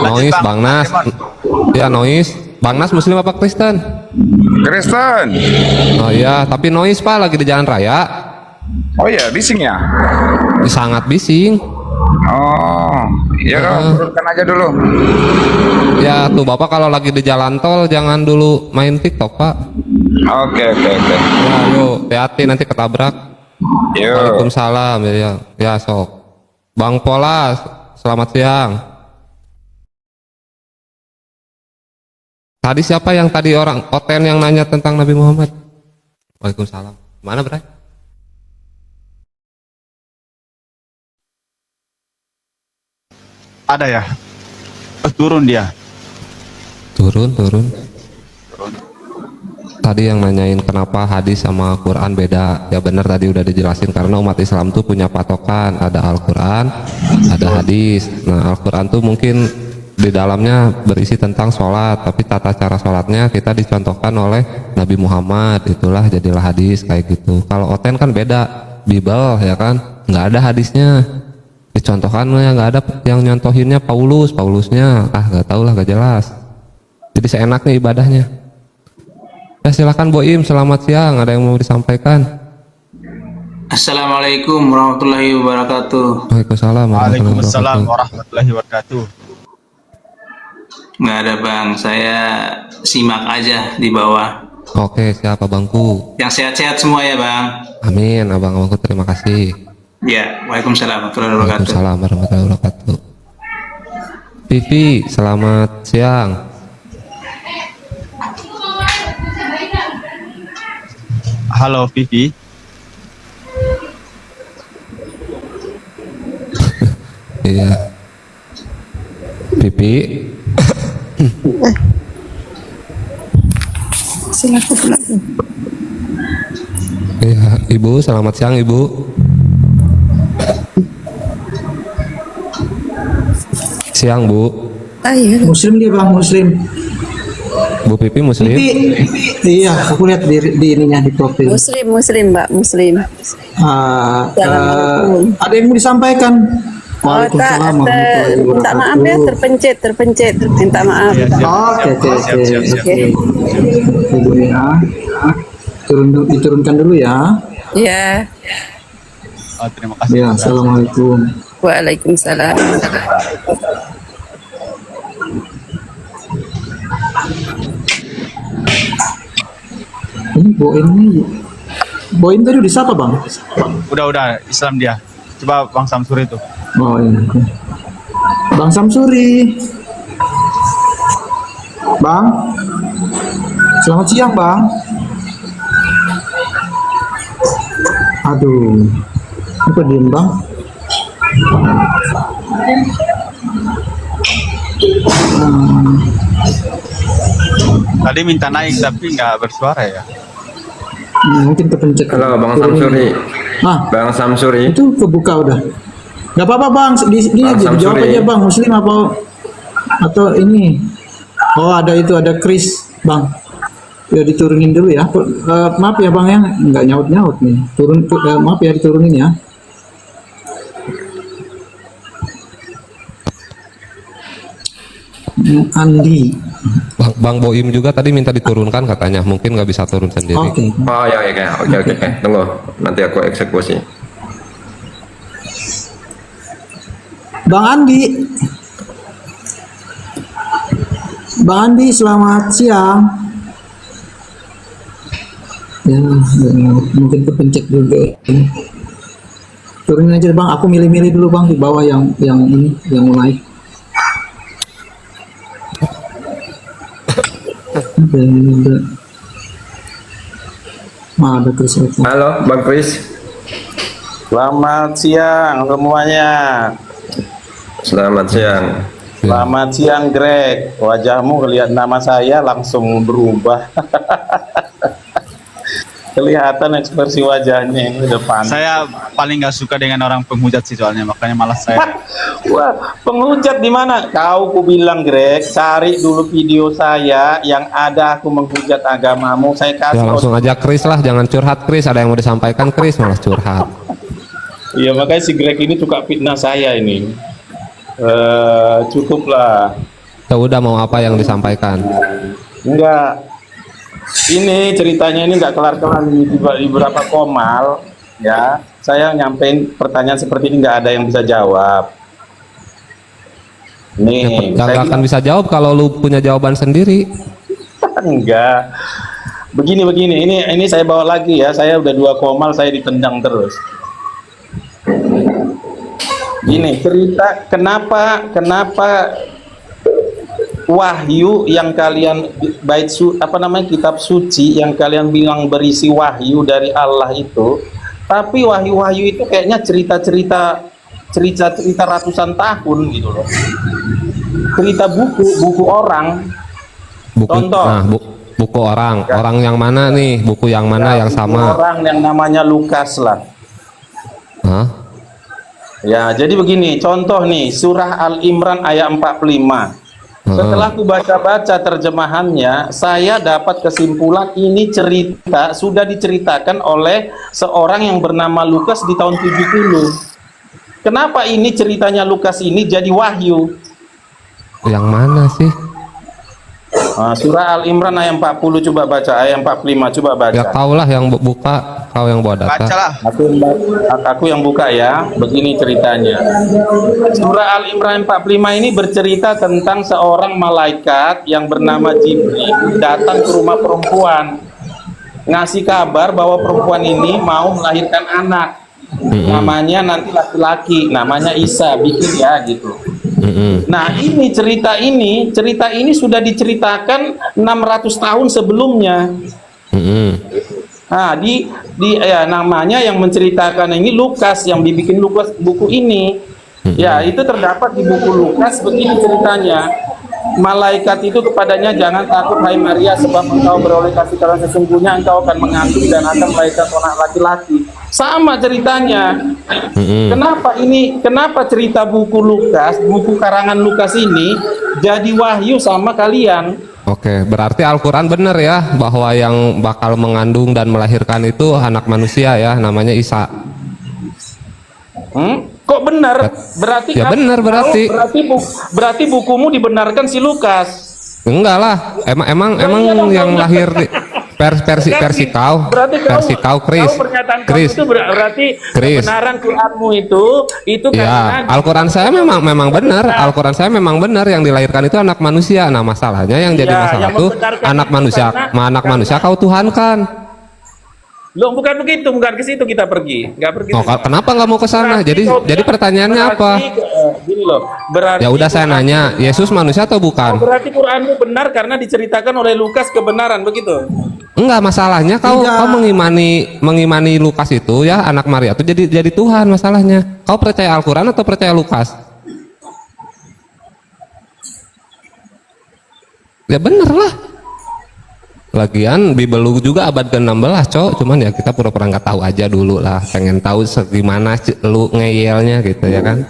Nois, Bang Nas. Ya, Nois. Bang Nas Muslim apa Kristen? Kristen. Oh iya, tapi Nois Pak lagi di jalan raya. Oh iya, bising ya? Sangat bising. Oh, iya turunkan aja dulu. Ya tuh Bapak kalau lagi di jalan tol jangan dulu main TikTok Pak. Oke. Ya yuk, hati-hati nanti ketabrak. Yuk. Waalaikumsalam ya sok. Bang Polas, selamat siang. Tadi siapa yang tadi orang Oten yang nanya tentang Nabi Muhammad? Waalaikumsalam. Mana Bray? Ada ya? Turun dia. Turun. Tadi yang nanyain kenapa hadis sama Quran beda. Ya benar tadi udah dijelasin karena umat Islam tuh punya patokan, ada Al-Quran, ada hadis. Nah, Al-Quran tuh mungkin di dalamnya berisi tentang sholat, tapi tata cara sholatnya kita dicontohkan oleh Nabi Muhammad, itulah jadilah hadis kayak gitu. Kalau Oten kan beda, Bible ya kan, nggak ada hadisnya. Dicontohkan ya nggak ada yang nyontohinnya Paulusnya nggak tahu lah, nggak jelas. Jadi seenaknya ibadahnya. Ya silakan Boim, selamat siang, ada yang mau disampaikan? Assalamualaikum warahmatullahi wabarakatuh. Waalaikumsalam warahmatullahi wabarakatuh. Nggak ada Bang, saya simak aja di bawah. Oke, siapa Bangku? Yang sehat-sehat semua ya Bang. Amin, abang-abangku terima kasih. Ya, waalaikumsalam warahmatullahi wabarakatuh. Waalaikumsalam warahmatullahi wabarakatuh. Vivi, selamat siang. Halo Vivi. Iya. Vivi. Silakan. Iya, Ibu, selamat siang Ibu. Siang Bu. Iya. Muslim dia Bang, Muslim. Bu Pipi Muslim? Iya, aku lihat di ininya di profil. Muslim Mbak, Muslim. Ada yang mau disampaikan? Waalaikumsalam warahmatullahi wabarakatuh. Minta maaf ya, terpencet. Minta maaf. Oke. Ibu ya. Diturunkan dulu ya. Ya. Terima kasih. Ya, assalamualaikum. Waalaikumsalam. Ini Boim tadi udah siapa Bang? Udah Islam dia. Coba Bang Samsuri itu. Oh iya. Bang Samsuri. Bang. Selamat siang Bang. Aduh. Apa diem Bang? Tadi minta naik tapi nggak bersuara ya. Mungkin kepencet. Halo Bang Samsuri. Bang Samsuri. Itu kebuka udah. Gak apa-apa Bang, dia aja jawab aja Bang, Muslim apa atau ini. Oh ada Chris Bang. Ya diturunin dulu ya. Maaf ya Bang ya, nggak nyaut nih. Maaf ya diturunin ya. Andi. Bang Boim juga tadi minta diturunkan katanya, mungkin nggak bisa turun sendiri. Oke. Oh ya, oke. Tunggu, nanti aku eksekusi. Bang Andi, selamat siang. Ya, mungkin kepencet juga. Turunin aja Bang, aku milih-milih dulu Bang di bawah yang ini, yang mulai. Ada Chris. Halo, Bang Chris. Selamat siang semuanya. Selamat siang. Selamat siang Greg. Wajahmu lihat nama saya langsung berubah. Kelihatan ekspresi wajahnya ini depan. Saya paling nggak suka dengan orang penghujat sih soalnya, makanya malas saya. Wah, penghujat di mana? Kau ku bilang Greg, cari dulu video saya yang ada aku menghujat agamamu. Saya kasih. Ya langsung aja Chris lah, jangan curhat Chris. Ada yang mau disampaikan Chris, malah curhat. Iya makanya si Greg ini suka fitnah saya ini. Cukuplah. Ya udah, mau apa yang disampaikan? Enggak. Ini ceritanya ini nggak kelar-kelar di beberapa komal ya. Saya nyampein pertanyaan seperti ini nggak ada yang bisa jawab. Nih, Nggak akan bisa jawab kalau lu punya jawaban sendiri. enggak. Begini. Ini saya bawa lagi ya. Saya udah 2 komal saya ditendang terus. Ini cerita kenapa wahyu yang kalian kitab suci yang kalian bilang berisi wahyu dari Allah itu, tapi wahyu itu kayaknya cerita ratusan tahun gitu loh. Cerita buku orang. Contoh. Nah, buku orang. Ya. Orang yang mana nih? Buku yang mana yang sama? Orang yang namanya Lukas lah. Hah? Ya, jadi begini, contoh nih, surah Al-Imran ayat 45. Setelah aku baca-baca terjemahannya, saya dapat kesimpulan ini cerita sudah diceritakan oleh seorang yang bernama Lukas di tahun 70. Kenapa ini ceritanya Lukas ini jadi wahyu? Yang mana sih? Surah Al-Imran ayat 40 coba baca, ayat 45 coba baca. Ya kau lah yang buka, kau yang bawa data. Bacalah. Aku yang buka ya. Begini ceritanya. Surah Al-Imran 45 ini bercerita tentang seorang malaikat yang bernama Jibril datang ke rumah perempuan, ngasih kabar bahwa perempuan ini mau melahirkan anak. Namanya nanti laki-laki, namanya Isa, bikin ya gitu. Nah ini cerita ini sudah diceritakan 600 tahun sebelumnya. Nah ya namanya yang menceritakan ini Lukas, yang dibikin Lukas buku ini. Ya itu terdapat di buku Lukas begini ceritanya. Malaikat itu kepadanya, jangan takut hai Maria, sebab engkau beroleh kasih karunia, sesungguhnya engkau akan mengandung dan akan melahirkan anak laki-laki. Sama ceritanya. Kenapa cerita buku Lukas, buku karangan Lukas ini jadi wahyu sama kalian? Oke, berarti Al-Quran benar ya bahwa yang bakal mengandung dan melahirkan itu anak manusia ya, namanya Isa. Kok benar? Berarti ya benar berarti. Berarti bukumu dibenarkan si Lukas. Enggak lah, emang yang lahir di versi kau Chris. Itu berarti kebenaran Quranmu itu ya, Al-Quran saya memang benar. Al-Quran saya memang benar, yang dilahirkan itu anak manusia. Nah masalahnya yang jadi masalah itu anak manusia kau tuhankan. Loh bukan begitu, bukan ke situ kita pergi, nggak pergi. Kenapa nggak mau ke sana? Jadi pertanyaannya apa? Gini loh, berarti ya udah saya nanya, Yesus manusia atau bukan? Berarti Quranmu benar karena diceritakan oleh Lukas kebenaran begitu? Enggak, masalahnya kau mengimani Lukas itu ya, anak Maria itu jadi Tuhan. Masalahnya kau percaya Al-Quran atau percaya Lukas? Ya bener lah. Lagian Bibelu juga abad ke-16 cok, cuman ya kita pura-pura nggak tahu aja dulu lah, pengen tahu gimana lu ngeyelnya gitu ya kan.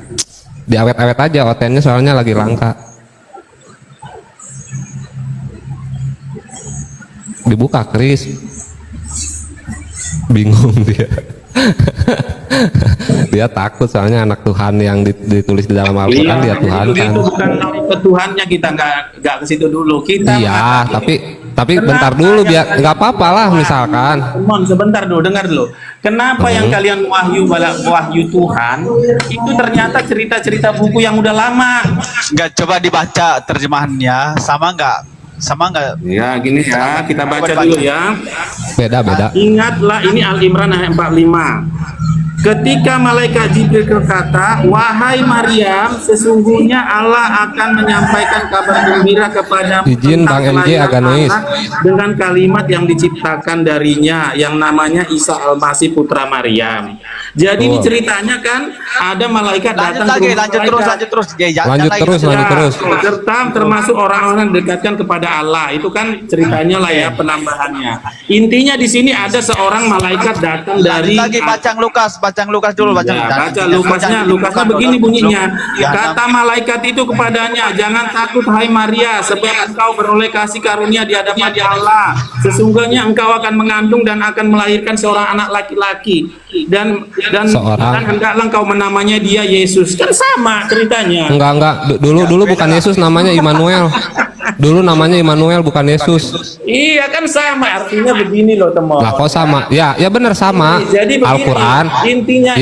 Diawet-awet aja OTN-nya soalnya lagi langka. Dibuka Chris, bingung dia. Dia takut soalnya anak Tuhan yang ditulis di dalam Al-Quran dia Tuhan kan. Itu bukan ke Tuhannya, kita nggak ke situ dulu. Kita iya, tapi bentar dulu biar nggak apa-apa lah misalkan. Sebentar dulu, dengar dulu. Kenapa yang kalian wahyu Tuhan itu ternyata cerita-cerita buku yang udah lama? Nggak coba dibaca terjemahannya, sama nggak? Ya gini ya, kita baca dulu ya. Beda. Ingatlah ini Al-Imran ayat 45. ketika malaikat Jibril berkata, "Wahai Maryam, sesungguhnya Allah akan menyampaikan kabar gembira kepadamu Izin Bang tentang MJ agak kelahiran noise. anak dengan kalimat yang diciptakan darinya yang namanya Isa Al-Masih putra Maryam." Jadi ini ceritanya kan ada malaikat datang ke rumah malaikat. Serta termasuk orang-orang yang didekatkan kepada Allah. Itu kan ceritanya lah ya, penambahannya. Intinya di sini ada seorang malaikat datang dari bacang Lukas dulu, baca Lukasnya begini bunyinya. Kata malaikat itu kepadanya, "Jangan takut hai Maria, sebab engkau beroleh kasih karunia di hadapan Allah. Sesungguhnya engkau akan mengandung dan akan melahirkan seorang anak laki-laki dan hendaklah engkau menamanya dia Yesus." Kan sama ceritanya. Enggak. Dulu bukan Yesus, namanya Immanuel. Dulu namanya Immanuel, bukan Yesus. Iya kan sama, artinya begini loh teman. Lah kok sama? Ya benar sama. Jadi begini, Al-Quran. intinya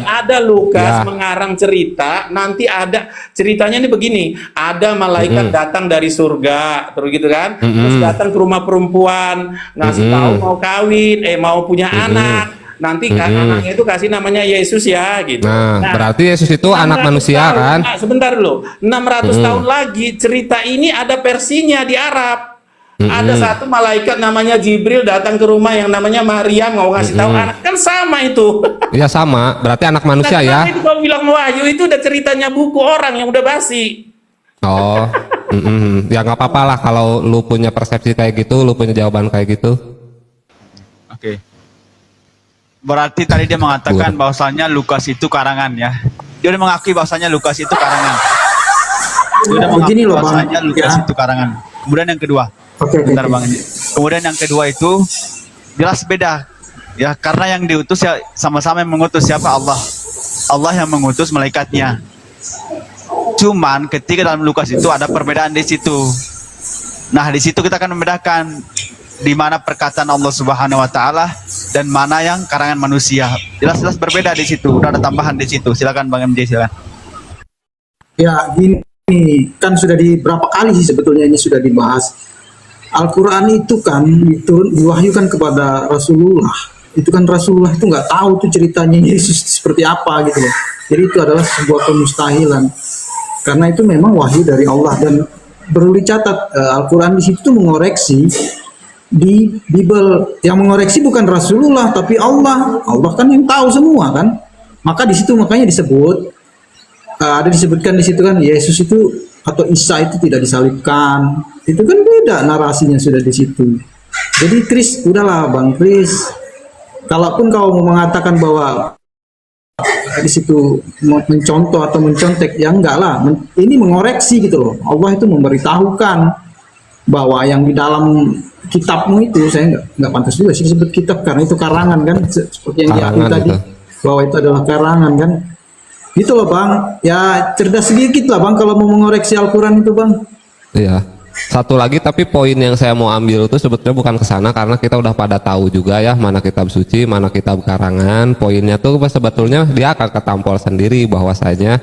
ada Lukas Ya. mengarang cerita. Nanti ada ceritanya ini begini. Ada malaikat datang dari surga, terus gitu kan. Terus datang ke rumah perempuan, ngasih tahu mau kawin, mau punya anak. Nanti anaknya itu kasih namanya Yesus ya gitu. Nah, berarti Yesus itu anak manusia kan? Sebentar dulu, 600 tahun lagi cerita ini ada versinya di Arab. Ada satu malaikat namanya Jibril datang ke rumah yang namanya Maryam mau ngasih tahu anak, kan sama itu. Iya sama, berarti anak manusia ya. Itu kalau bilang wahyu itu udah ceritanya buku orang yang udah basi. Oh, ya nggak apa-apa lah kalau lu punya persepsi kayak gitu, lu punya jawaban kayak gitu. Oke. Berarti tadi dia mengatakan bahwasanya Lukas itu karangan ya. Dia udah mengakui bahwasanya Lukas itu karangan. Dia udah mengakui bahwasanya Lukas itu karangan. Kemudian yang kedua. Bentar Bang. Kemudian yang kedua itu jelas beda. Ya, karena yang diutus ya sama-sama yang mengutus siapa? Allah. Allah yang mengutus malaikatnya. Cuman ketika dalam Lukas itu ada perbedaan di situ. Nah, di situ kita akan membedakan di mana perkataan Allah Subhanahu wa taala dan mana yang karangan manusia. Jelas-jelas berbeda di situ. Udah ada tambahan di situ. Silakan Bang MJ, silakan. Ya, gini kan sudah di berapa kali sih sebetulnya ini sudah dibahas. Al-Qur'an itu kan diwahyukan kepada Rasulullah. Itu kan Rasulullah itu nggak tahu tuh ceritanya Yesus seperti apa gitu loh. Jadi itu adalah sebuah kemustahilan. Karena itu memang wahyu dari Allah, dan perlu dicatat Al-Qur'an di situ tuh mengoreksi di Bible. Yang mengoreksi bukan Rasulullah tapi Allah. Allah kan yang tahu semua kan. Maka di situ makanya disebut ada disebutkan di situ kan Yesus itu atau Isa itu tidak disalibkan. Itu kan beda narasinya sudah di situ. Jadi Chris, udahlah Bang Chris. Kalaupun kau mau mengatakan bahwa di situ mencontoh atau mencontek, ya enggak lah. Ini mengoreksi gitu loh. Allah itu memberitahukan bahwa yang di dalam kitabmu itu, saya nggak pantas juga sih disebut kitab karena itu karangan kan, seperti yang diakui tadi bahwa itu adalah karangan kan. Gitu loh Bang, ya cerdas sedikit lah Bang kalau mau mengoreksi Al-Quran itu Bang. Iya. Satu lagi, tapi poin yang saya mau ambil itu sebetulnya bukan ke sana, karena kita udah pada tahu juga ya mana kitab suci, mana kitab karangan. Poinnya tuh sebetulnya dia akan ketampol sendiri bahwasanya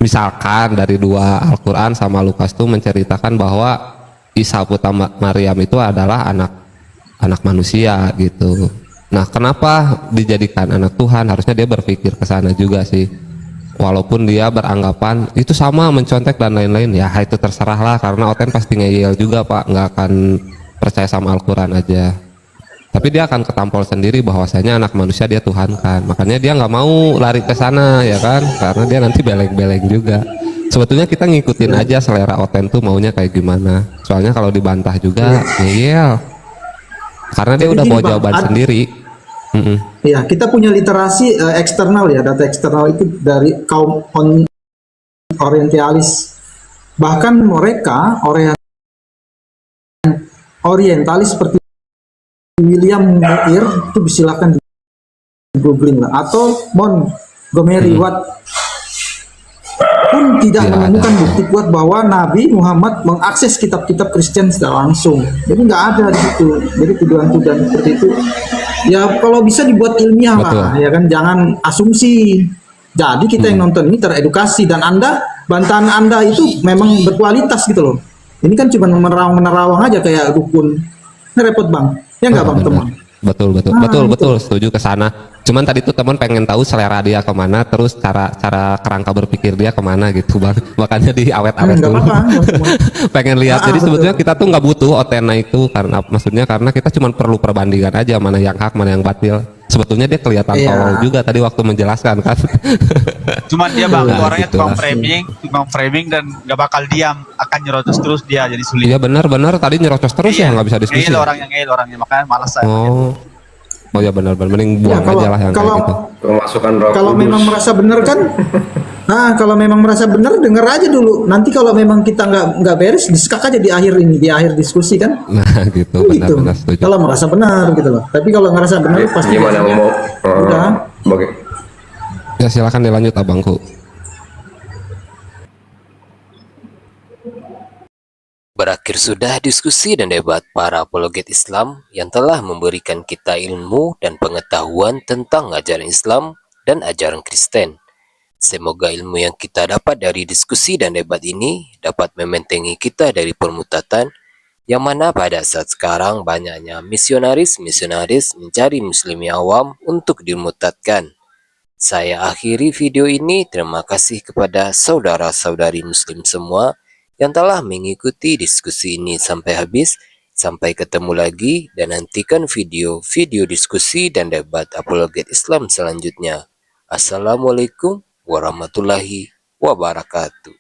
misalkan dari dua Al-Quran sama Lukas tuh menceritakan bahwa Isa putra Maryam itu adalah anak manusia gitu. Nah, kenapa dijadikan anak Tuhan? Harusnya dia berpikir ke sana juga sih. Walaupun dia beranggapan itu sama mencontek dan lain-lain, ya itu terserah lah, karena Oten pasti ngeyel juga Pak, nggak akan percaya sama Al-Quran aja. Tapi dia akan ketampol sendiri bahwasanya anak manusia dia Tuhan kan, makanya dia nggak mau lari ke sana ya kan, karena dia nanti beleng-beleng juga. Sebetulnya kita ngikutin aja selera Oten tuh maunya kayak gimana. Soalnya kalau dibantah juga ngeyel, karena dia udah bawa jawaban sendiri. Ya, kita punya literasi eksternal ya, data eksternal itu dari kaum orientalis. Bahkan mereka orientalis seperti William Muir itu silakan di googling lah, atau Montgomery Watt pun tidak menemukan bukti kuat bahwa Nabi Muhammad mengakses kitab-kitab Kristen secara langsung. Jadi nggak ada di situ. Jadi tuduhan-tuduhan seperti itu ya kalau bisa dibuat ilmiah lah, ya kan, jangan asumsi. Jadi kita yang nonton ini teredukasi, dan bantahan Anda itu memang berkualitas gitu loh. Ini kan cuma menerawang aja kayak dukun. Ini repot Bang. Ya nggak Bang teman? Betul, setuju ke sana. Cuman tadi tuh teman pengen tahu selera dia kemana, terus cara kerangka berpikir dia kemana gitu bang. Makanya diawet-awet dulu. Pengen lihat. Jadi sebetulnya kita tuh nggak butuh otena itu karena kita cuma perlu perbandingan aja mana yang hak mana yang batil. Sebetulnya dia kelihatan tolol juga tadi waktu menjelaskan kan. Cuman dia bang orangnya gitu tukang framing dan nggak bakal diam, akan nyerocos terus dia, jadi sulit. Iya benar tadi nyerocos terus ya nggak bisa diskusi. Orangnya makanya malas saya. Oh ya benar mending buang aja lah yang kayak gitu. Pemasukan Roh Kalau Kudus. memang merasa benar kan, kalau memang merasa benar denger aja dulu. Nanti kalau memang kita nggak beres, disekak aja di akhir diskusi kan. Nah gitu benar setuju. Kalau merasa benar gitu loh. Tapi kalau ngerasa benar pasti. Gimana mau? Udah. Ya silakan dilanjut abangku. Berakhir sudah diskusi dan debat para apologet Islam yang telah memberikan kita ilmu dan pengetahuan tentang ajaran Islam dan ajaran Kristen. Semoga ilmu yang kita dapat dari diskusi dan debat ini dapat membentengi kita dari permutatan, yang mana pada saat sekarang banyaknya misionaris mencari muslimi awam untuk dimurtadkan. Saya akhiri video ini. Terima kasih kepada saudara-saudari muslim semua yang telah mengikuti diskusi ini sampai habis. Sampai ketemu lagi dan nantikan video-video diskusi dan debat apologet Islam selanjutnya. Assalamualaikum warahmatullahi wabarakatuh.